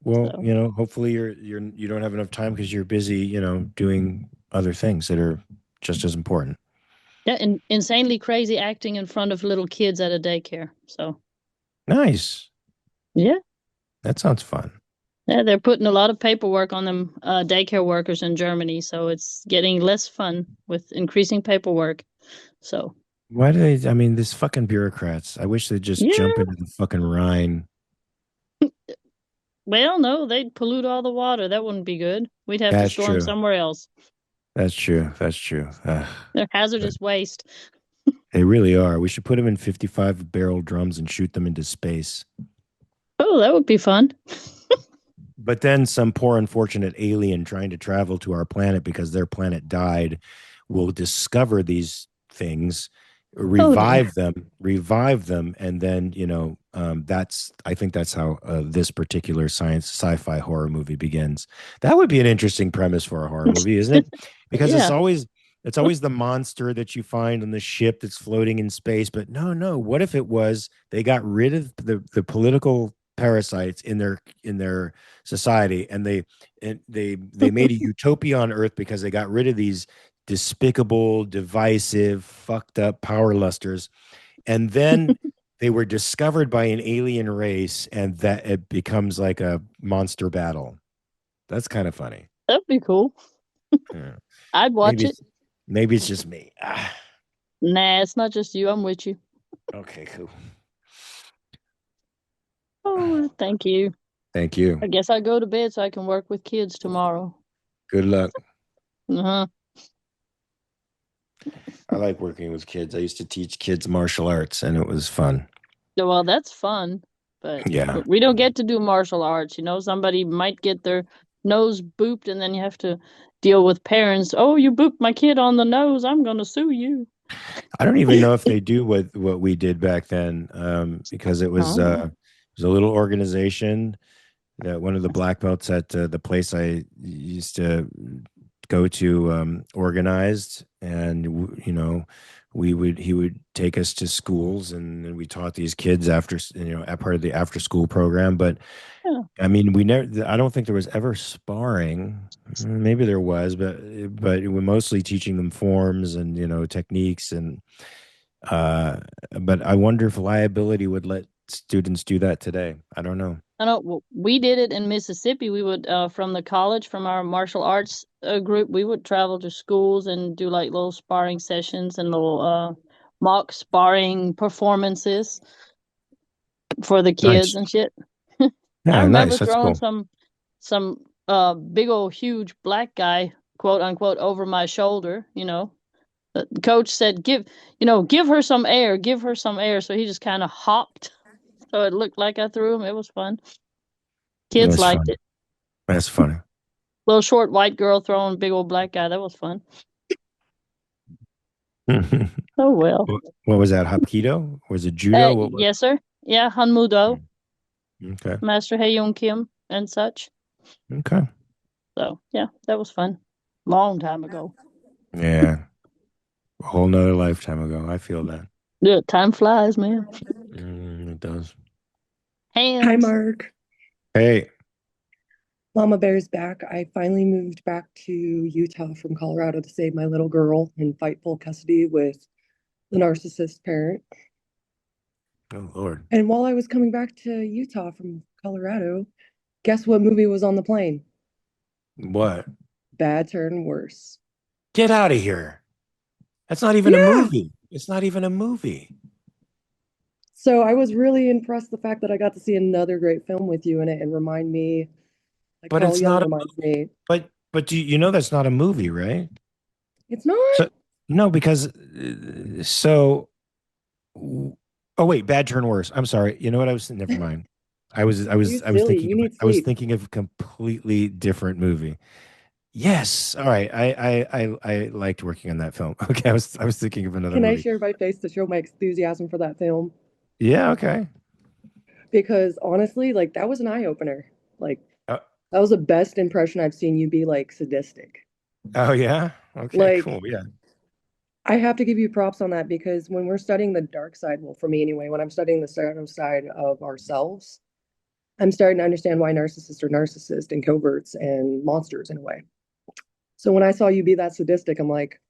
Well, So. hopefully you don't have enough time because you're busy, doing other things that are just as important. Yeah, and insanely crazy acting in front of little kids at a daycare. So. Nice. Yeah. That sounds fun. Yeah, they're putting a lot of paperwork on them daycare workers in Germany, so it's getting less fun with increasing paperwork. So. Why do they? I mean, these fucking bureaucrats. I wish they'd just jump into the fucking Rhine. Well, no, they'd pollute all the water. That wouldn't be good. We'd have to store them somewhere else. That's true. That's true. They're hazardous waste. They really are. We should put them in 55-barrel drums and shoot them into space. Oh, that would be fun. But then some poor unfortunate alien trying to travel to our planet because their planet died will discover these things, revive them, and then I think that's how this particular science sci-fi horror movie begins. That would be an interesting premise for a horror movie, isn't it? Because Yeah. it's always the monster that you find on the ship that's floating in space. But no, what if it was they got rid of the political parasites in their society, and they made a utopia on Earth because they got rid of these despicable, divisive, fucked up power lusters. And then they were discovered by an alien race, and that it becomes like a monster battle. That's kind of funny. That'd be cool. Yeah. I'd watch Maybe it. maybe it's just me. Nah, it's not just you. I'm with you. Okay, cool. Oh, thank you. Thank you. I guess I'll go to bed so I can work with kids tomorrow. Good luck. Uh-huh. I like working with kids. I used to teach kids martial arts, and it was fun. Well, that's fun, but Yeah. we don't get to do martial arts. Somebody might get their nose booped, and then you have to deal with parents. Oh, you booped my kid on the nose. I'm going to sue you. I don't even know if they do what we did back then, because it was a little organization that one of the black belts at the place I used to go to organized, and he would take us to schools, and we taught these kids after at part of the after school program. But Yeah. I mean, I don't think there was ever sparring. Maybe there was, but we're mostly teaching them forms and techniques, and but I wonder if liability would let students do that today. I don't know. I know we did it in Mississippi. We would, from the college, from our martial arts group, we would travel to schools and do like little sparring sessions and little mock sparring performances for the kids Nice. and shit. I Yeah, remember nice. That's throwing cool. some big old huge black guy, quote unquote, over my shoulder. The coach said, give her some air, give her some air. So he just kind of hopped. So it looked like I threw him. It was fun. Kids That's liked fun. it. That's funny. Little short white girl throwing big old black guy. That was fun. Oh well. What was that? Hapkido? Was it judo? What was Yes, sir. Yeah, Hanmudo, Okay. Master Haeyoung Kim, and such. Okay. So yeah, that was fun. Long time ago. Yeah. A whole nother lifetime ago. I feel that. Yeah, time flies, man. It does. Hi, Hands. Mark. Hey. Mama Bear's back. I finally moved back to Utah from Colorado to save my little girl in fight full custody with the narcissist parent. Oh, Lord. And while I was coming back to Utah from Colorado, guess what movie was on the plane? What? Bad Turn Worse. Get out of here. That's not even a Yeah. movie. It's not even a movie. So I was really impressed the fact that I got to see another great film with you in it and remind me, like But Carl it's Jung not a reminds me. but do you know that's not a movie, right? It's not? So no, because so oh wait, Bad Turn Worse. I'm sorry. You know what? Never mind. I was You silly. You need I was sleep. thinking of a completely different movie. Yes. All right. I liked working on that film. Okay. I was thinking of another Can I movie. share my face to show my enthusiasm for that film? Yeah. Okay. Because honestly, like that was an eye opener. Like Uh, that was the best impression I've seen you be like sadistic. oh yeah. Okay. Like Cool. Yeah. I have to give you props on that because when we're studying the dark side, well, for me anyway, when I'm studying the shadow side of ourselves, I'm starting to understand why narcissists are narcissists and coverts and monsters in a way. So when I saw you be that sadistic, I'm like,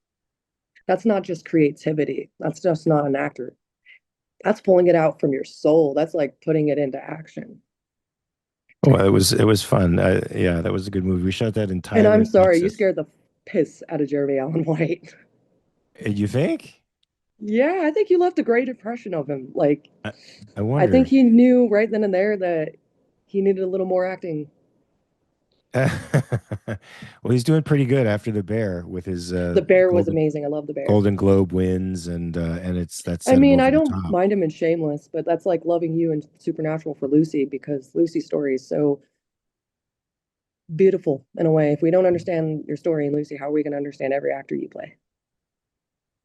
that's not just creativity. That's just not an actor. That's pulling it out from your soul. That's like putting it into action. Well, it was fun. Yeah, that was a good movie. We shot that in And I'm Tyler, sorry, you Texas. scared the piss out of Jeremy Allen White. You think? Yeah, I think you left a great impression of him. Like, I I wonder. think he knew right then and there that he needed a little more acting. Well, he's doing pretty good after The Bear with his The Bear was amazing. I love The Bear. Golden Globe wins, and that I set him mean, over I the don't top. mind him in Shameless, but that's like loving you and Supernatural for Lucy because Lucy's story is so beautiful in a way. If we don't understand your story in Lucy, how are we going to understand every actor you play?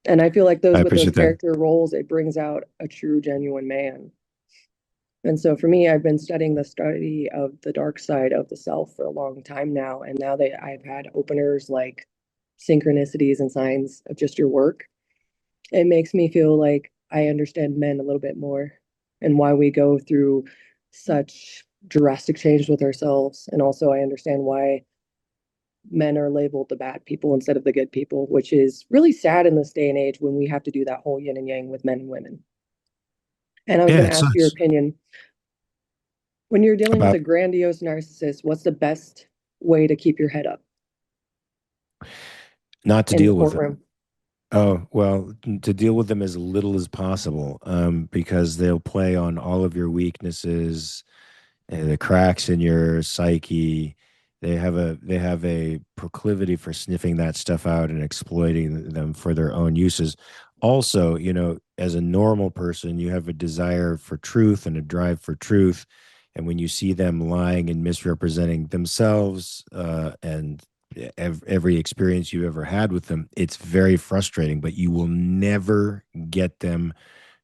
And I feel like I with those appreciate that. character roles, it brings out a true, genuine man. And so for me, I've been studying the study of the dark side of the self for a long time now. And now that I've had openers like synchronicities and signs of just your work, it makes me feel like I understand men a little bit more and why we go through such drastic change with ourselves. And also, I understand why men are labeled the bad people instead of the good people, which is really sad in this day and age when we have to do that whole yin and yang with men and women. And I was Yeah, going it to ask your sucks. opinion. When you're dealing with About a grandiose narcissist, what's the best way to keep your head up not to in the deal with them. courtroom? Oh, well, to deal with them as little as possible, because they'll play on all of your weaknesses, the cracks in your psyche. They have a proclivity for sniffing that stuff out and exploiting them for their own uses. Also, as a normal person, you have a desire for truth and a drive for truth. And when you see them lying and misrepresenting themselves, and every experience you ever had with them, it's very frustrating, but you will never get them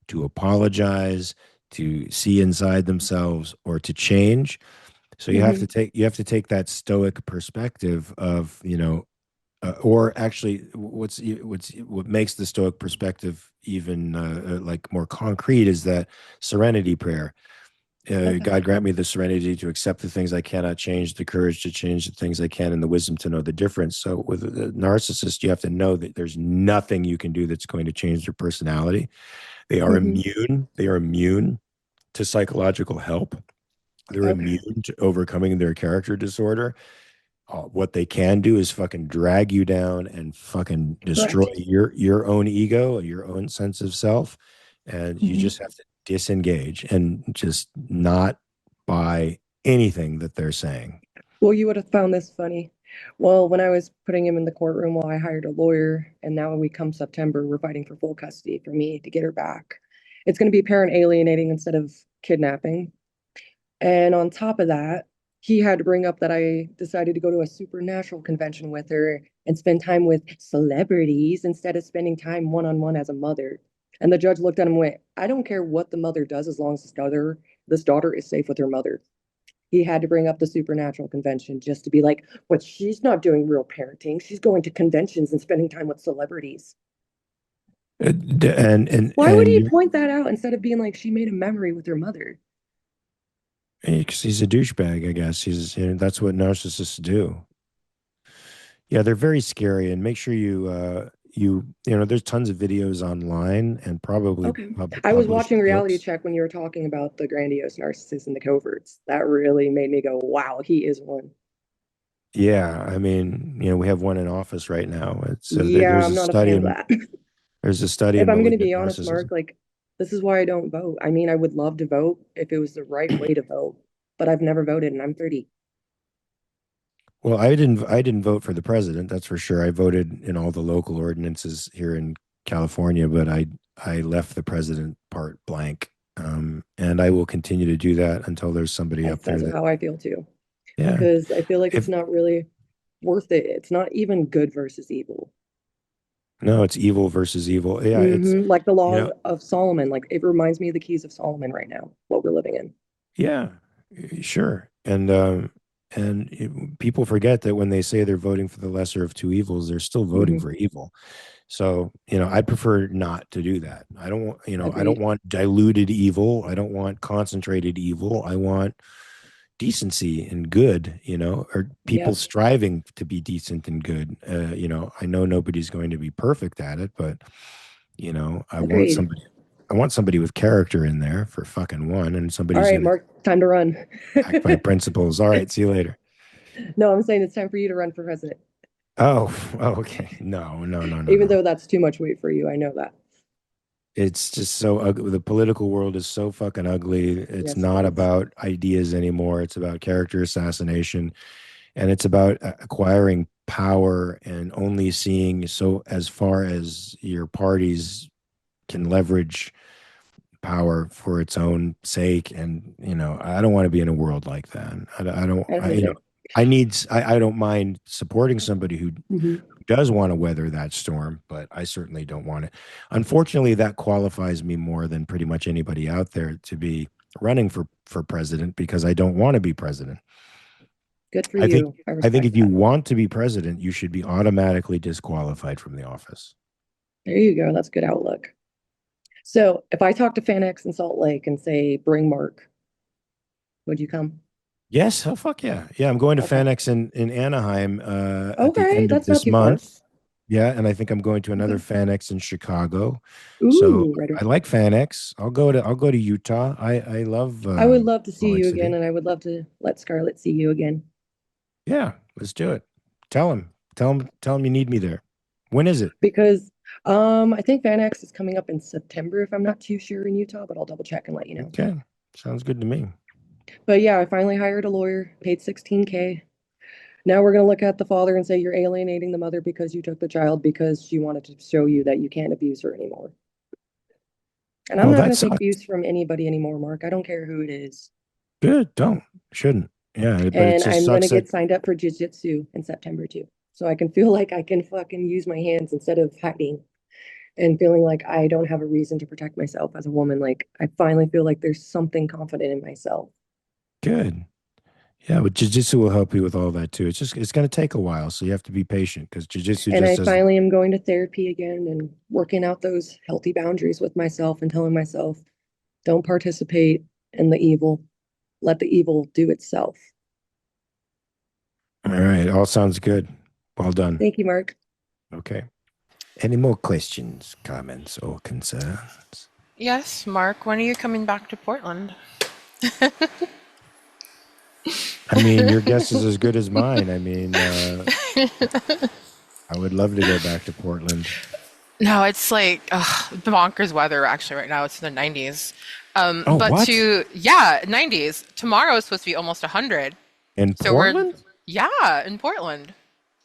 to apologize, to see inside themselves, or to change. So you have to take that stoic perspective of, or actually, what makes the stoic perspective even like more concrete is that serenity prayer. Okay. God grant me the serenity to accept the things I cannot change, the courage to change the things I can, and the wisdom to know the difference. So with a narcissist, you have to know that there's nothing you can do that's going to change their personality. They are Mm-hmm. immune. They are immune to psychological help. They're Okay. immune to overcoming their character disorder. What they can do is fucking drag you down and fucking destroy Correct. your own ego, your own sense of self, and you Mm-hmm. just have to disengage and just not buy anything that they're saying. Well, you would have found this funny. Well, when I was putting him in the courtroom while I hired a lawyer, and now we come September, we're fighting for full custody for me to get her back. It's going to be parent alienating instead of kidnapping. And on top of that, he had to bring up that I decided to go to a supernatural convention with her and spend time with celebrities instead of spending time one on one as a mother. And the judge looked at him and went, I don't care what the mother does as long as this daughter is safe with her mother. He had to bring up the supernatural convention just to be like, but she's not doing real parenting. She's going to conventions and spending time with celebrities. And Why would and he you, point that out instead of being like, she made a memory with her mother? because he's a douchebag, I guess. That's what narcissists do. Yeah, they're very scary, and make sure there's tons of videos online and probably Okay. I was published watching Reality books. Check when you were talking about the grandiose narcissists and the coverts. That really made me go, wow, he is one. Yeah, I mean, we have one in office right now. It's Yeah, there's I'm a not a study fan of in that. there's a study If in I'm going to be malignant honest, Mark, narcissism. like, this is why I don't vote. I mean, I would love to vote if it was the right way to vote, but I've never voted and I'm 30. Well, I didn't vote for the president, that's for sure. I voted in all the local ordinances here in California, but I left the president part blank. And I will continue to do that until there's somebody up there That's that, how I feel too, yeah. because I feel like it's If not really worth it. It's not even good versus evil. No, it's evil versus evil. Yeah, Like the you law know, of Solomon, like it reminds me of the keys of Solomon right now, what we're living in. yeah, sure. People forget that when they say they're voting for the lesser of two evils, they're still voting Hmm. for evil. So, I prefer not to do that. I don't Agreed. want diluted evil. I don't want concentrated evil. I want decency and good, or people Yep. striving to be decent and good. I know nobody's going to be perfect at it, but I want Agreed. somebody with character in there for fucking one, and somebody All who's right, going to Mark, time to run. act by principles. All right, see you later. No, I'm saying it's time for you to run for president, Oh, okay. No, no, no, no, even no. though that's too much weight for you. I know that. It's just so ugly. The political world is so fucking ugly. It's Yes, it not is. about ideas anymore. It's about character assassination, and it's about acquiring power and only seeing so as far as your parties can leverage power for its own sake. And I don't want to be in a world like that. I don't I don't I, think so. I don't mind supporting somebody who Hmm. does want to weather that storm, but I certainly don't want it. Unfortunately, that qualifies me more than pretty much anybody out there to be running for president because I don't want to be president. Good for I think you. I I think respect if you that. want to be president, you should be automatically disqualified from the office. There you go. That's good outlook. So if I talk to FanX in Salt Lake and say, bring Mark, would you come? Yes, oh fuck yeah. Yeah, I'm going to Okay. FanX in Anaheim at the Okay, end of that's not this too far. month. Yeah, and I think I'm going to another Okay. FanX in Chicago. So Ooh, right. I like FanX. I'll go to Utah. I love I would love to see Salt Lake you again, City. and I would love to let Scarlett see you again. Yeah, let's do it. Tell him you need me there. When is it? Because I think FanX is coming up in September, if I'm not too sure in Utah, but I'll double check and let you know. Okay. Sounds good to me. But yeah, I finally hired a lawyer, paid $16K. Now we're gonna look at the father and say you're alienating the mother because you took the child because she wanted to show you that you can't abuse her anymore. And I'm Oh, not that gonna take sucks. abuse from anybody anymore, Mark. I don't care who it is. Good. Don't. Shouldn't. Yeah, but it And just I'm gonna sucks that get signed up for jiu-jitsu in September too. So I can feel like I can fucking use my hands instead of hiding and feeling like I don't have a reason to protect myself as a woman. Like I finally feel like there's something confident in myself. good. Yeah, but jiu-jitsu will help you with all that too. It's going to take a while, so you have to be patient because jiu-jitsu And just I doesn't. finally am going to therapy again and working out those healthy boundaries with myself and telling myself, don't participate in the evil. Let the evil do itself. All right, all sounds good. Well done. Thank you, Mark. Okay. Any more questions, comments, or concerns? Yes, Mark, when are you coming back to Portland? I mean, your guess is as good as mine. I mean, I would love to go back to Portland. No, it's like bonkers weather actually right now. It's in the 90s. Oh, But what? yeah, 90s. Tomorrow is supposed to be almost 100. In So Portland? yeah, in Portland.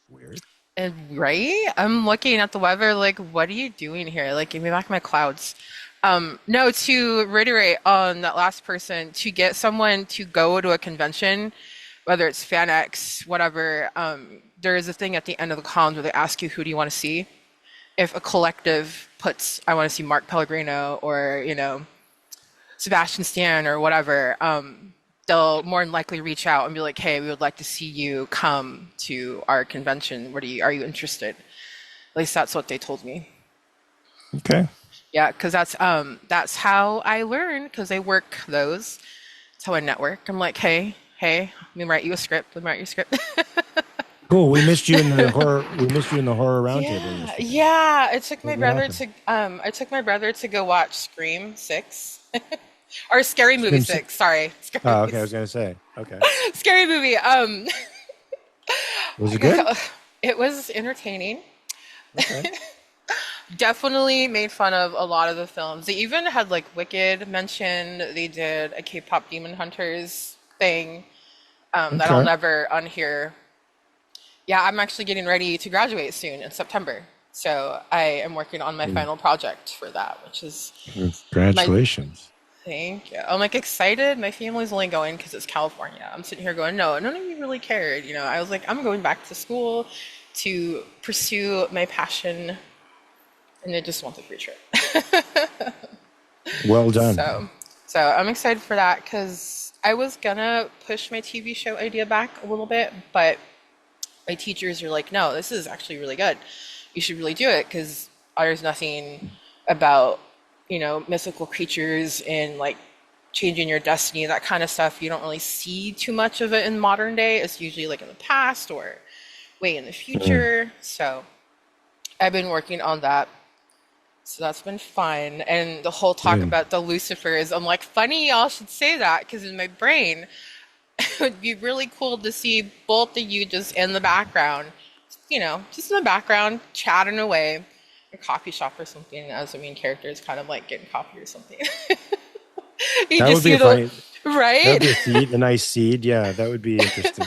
Weird. And right? I'm looking at the weather like, what are you doing here? Like, give me back my clouds. No, to reiterate on that last person, to get someone to go to a convention, whether it's FanX, whatever, there is a thing at the end of the columns where they ask you, who do you want to see? If a collective puts, I want to see Mark Pellegrino or, Sebastian Stan or whatever, they'll more than likely reach out and be like, hey, we would like to see you come to our convention. Are you interested? At least that's what they told me. Okay. Yeah, because that's how I learn, because I work those. That's how I network. I'm like, hey, let me write you a script. Let me write you a script. Cool. We missed you in the horror. We missed you in the horror roundtable yesterday. Yeah. I took my What brother happened? I took my brother to go watch Scream 6. Or Scary Movie Scream 6. Sorry. Scary Oh, Movie okay. I was gonna say. Okay. Scary Movie. Was it good? It was entertaining. Okay. Definitely made fun of a lot of the films. They even had like Wicked mentioned. They did a K-pop Demon Hunters thing that I'll Okay. never unhear. Yeah, I'm actually getting ready to graduate soon in September. So I am working on my final project for that, which is my Congratulations. thank you. I'm like excited. My family's only going because it's California. I'm sitting here going, no, none of you really cared. I was like, I'm going back to school to pursue my passion, and I just want the free trip. Well done. So I'm excited for that because I was gonna push my TV show idea back a little bit, but my teachers are like, no, this is actually really good. You should really do it because there's nothing about, mythical creatures and like changing your destiny, that kind of stuff. You don't really see too much of it in modern day. It's usually like in the past or way in the future. So I've been working on that. So that's been fun. And the whole talk about the Lucifers, I'm like, funny y'all should say that because in my brain, it would be really cool to see both of you just in the background, just in the background, chatting away, a coffee shop or something as the main character is kind of like getting coffee or something. You That just would be see funny. That right? would be a seed, a nice seed. Yeah, that would be interesting.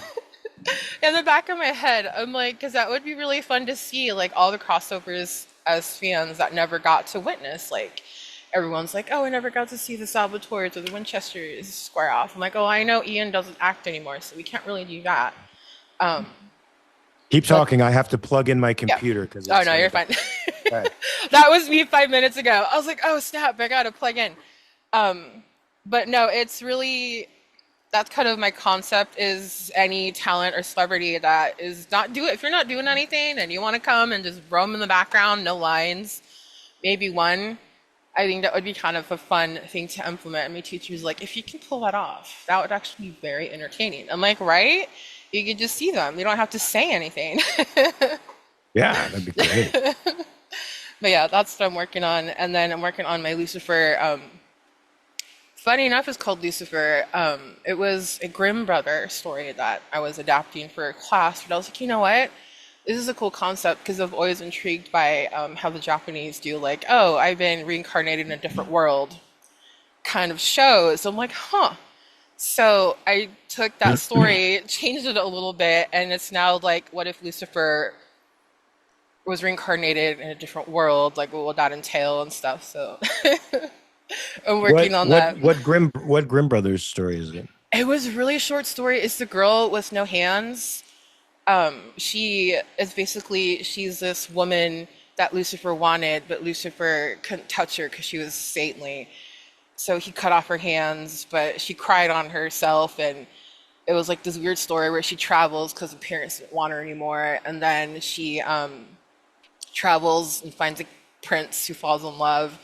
In the back of my head, I'm like, because that would be really fun to see, like all the crossovers as fans that never got to witness. Like everyone's like, oh, I never got to see the Salvatores or the Winchesters square off. I'm like, oh, I know Ian doesn't act anymore, so we can't really do that. Keep But talking. I have to plug in my yeah. computer because Oh it's no, you're fine. all right. That was me 5 minutes ago. I was like, oh snap, I gotta plug in. Um, but no, it's really that's kind of my concept is any talent or celebrity that is not do it if you're not doing anything and you want to come and just roam in the background, no lines, maybe one. I think that would be kind of a fun thing to implement. And my teacher was like, if you can pull that off, that would actually be very entertaining. I'm like, right? You could just see them. You don't have to say anything. Yeah, that'd be great. But yeah, that's what I'm working on. And then I'm working on my Lucifer. Funny enough, it's called Lucifer. It was a Grimm brother story that I was adapting for a class. But I was like, you know what? This is a cool concept because I've always intrigued by how the Japanese do, like, oh, I've been reincarnated in a different world kind of shows. So I'm like, huh. So I took that story, changed it a little bit, and it's now like, what if Lucifer was reincarnated in a different world? Like, what would that entail and stuff? So I'm working on that. What Grimm Brothers story is it? It was a really short story. It's the girl with no hands. She is basically she's this woman that Lucifer wanted, but Lucifer couldn't touch her because she was saintly. So he cut off her hands, but she cried on herself, and it was like this weird story where she travels because the parents didn't want her anymore, and then she travels and finds a prince who falls in love,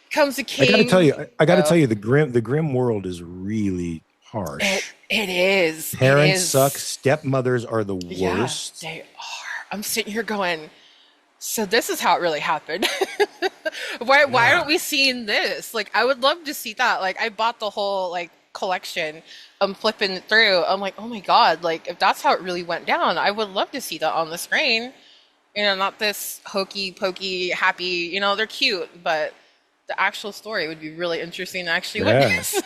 becomes a I got to tell king. you, I got to tell So you, the Grimm world is really harsh. it is. It Parents suck. is. Stepmothers are the Yeah, worst. they are. I'm sitting here going, so this is how it really happened. Why Yeah. aren't we seeing this? Like I would love to see that. Like I bought the whole like collection. I'm flipping it through. I'm like, oh my God, like if that's how it really went down, I would love to see that on the screen. Not this hokey pokey happy, they're cute, but the actual story would be really interesting to actually Yeah. witness.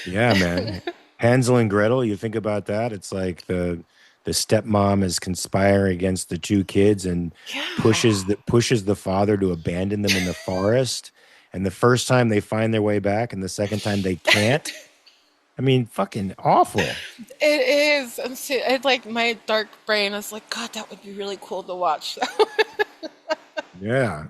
Yeah, man. Hansel and Gretel, you think about that, it's like the stepmom is conspiring against the two kids and pushes Yeah. the father to abandon them in the forest. And the first time they find their way back, and the second time they can't. I mean, fucking awful. It is. It's like my dark brain is like, God, that would be really cool to watch. Yeah.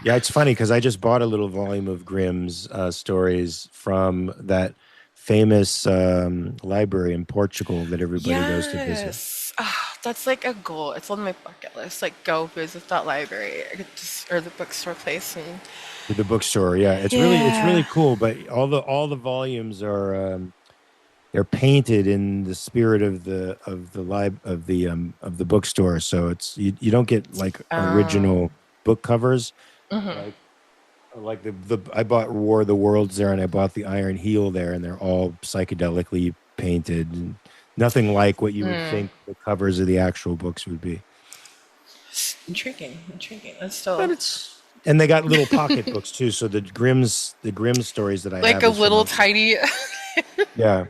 Yeah, it's funny because I just bought a little volume of Grimm's stories from that famous library in Portugal that everybody goes to visit. Yes. That's like a goal. It's on my bucket list. Like, go visit that library or the bookstore place. And To the bookstore, yeah, it's really cool. But all the volumes are they're painted in the spirit of the bookstore. So it's you don't get like original book covers. Mhm. Like the I bought War of the Worlds there, and I bought the Iron Heel there, and they're all psychedelically painted, and nothing like what you would think the covers of the actual books would be. Intriguing. That's But still and they got little pocket books too. So the Grimm stories that I like have a is from little tiny, yeah.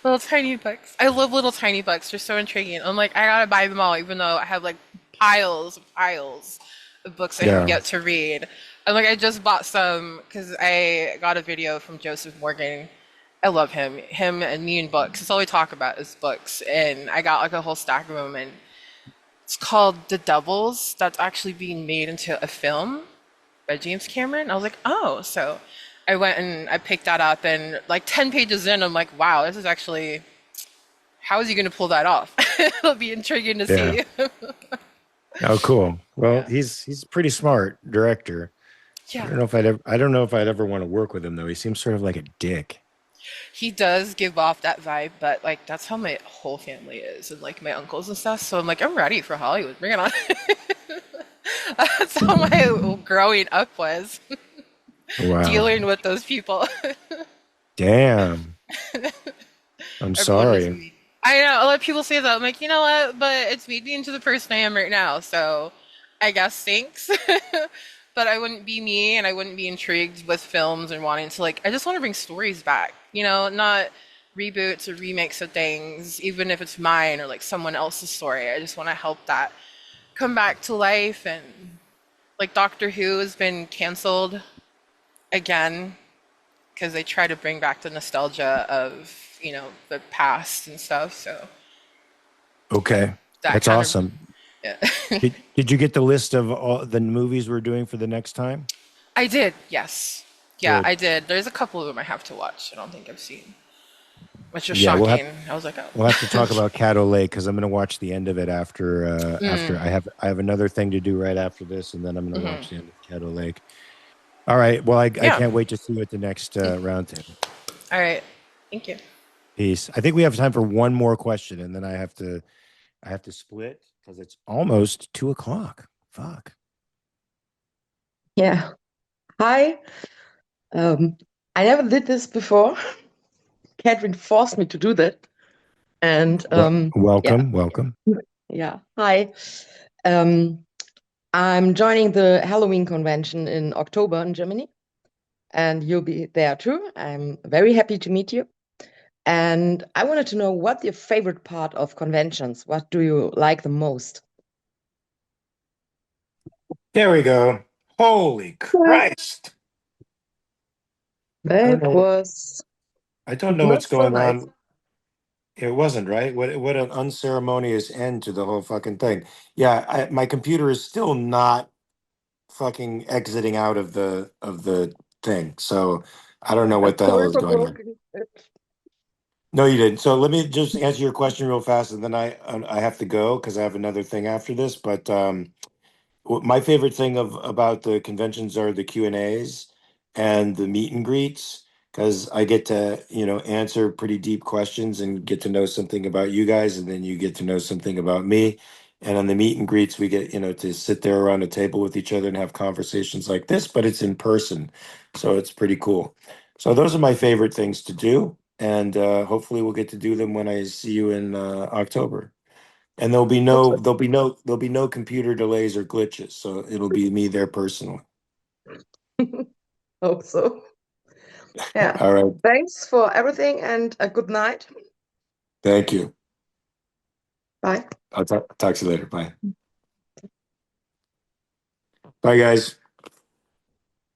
little tiny books. I love little tiny books. They're so intriguing. I'm like, I gotta buy them all, even though I have like piles of books I have yet to read. I'm like, I just bought some because I got a video from Joseph Morgan. I love him. Him and me and books. That's all we talk about is books. And I got like a whole stack of them. And it's called The Devils. That's actually being made into a film by James Cameron. I was like, oh. So I went and I picked that up. And like 10 pages in, I'm like, wow, this is actually, how is he going to pull that off? It'll be intriguing to see. Oh, cool. Well, he's a pretty smart director. Yeah. I don't know if I'd ever want to work with him though. He seems sort of like a dick. He does give off that vibe, but like that's how my whole family is, and like my uncles and stuff. So I'm like, I'm ready for Hollywood. Bring it on. That's how my growing up was. Wow. Dealing with those people. Damn. I'm sorry. I know a lot of people say that. I'm like, you know what? But it's made me into the person I am right now. So I guess thanks. But I wouldn't be me, and I wouldn't be intrigued with films and wanting to like. I just want to bring stories back. Not reboots or remakes of things, even if it's mine or like someone else's story. I just want to help that come back to life. And like Doctor Who has been canceled again because they try to bring back the nostalgia of the past and stuff. So Okay. That That's kind of, awesome. yeah. Did you get the list of all the movies we're doing for the next time? I did, yes. Yeah, Good. I did. There's a couple of them I have to watch. I don't think I've seen, which was Yeah, shocking. I was like, we'll have to oh. talk about Caddo Lake because I'm going to watch the end of it after Mm, I have another thing to do right after this, and then I'm going to mhm. watch the end of Caddo Lake. All right. Well, I Yeah. can't wait to see you at the next round table. All right. Thank you. Peace. I think we have time for one more question, and then I have to split because it's almost 2 o'clock. Fuck. Yeah. Hi. I never did this before. Catherine forced me to do that. And Welcome. yeah. Hi. Um, I'm joining the Halloween convention in October in Germany, and you'll be there too. I'm very happy to meet you. And I wanted to know what's your favorite part of conventions? What do you like the most? There we go. Holy Christ. I don't That know. was I don't know not what's so going nice. on. It wasn't right. What an unceremonious end to the whole fucking thing. Yeah, my computer is still not fucking exiting out of the thing. So I don't know I'm what the hell sorry is for going on. broken it. No, you didn't. So let me just answer your question real fast, and then I have to go because I have another thing after this. But my favorite thing of about the conventions are the Q&As and the meet and greets because I get to, answer pretty deep questions and get to know something about you guys, and then you get to know something about me. And on the meet and greets, we get, to sit there around a table with each other and have conversations like this, but it's in person. So it's pretty cool. So those are my favorite things to do. And hopefully we'll get to do them when I see you in October. And Hope so. there'll be no computer delays or glitches. So it'll be me there personally. Hope so. Yeah. All right. Thanks for everything and a good night. Thank you. Bye. I'll talk to you later. Bye. Bye, guys.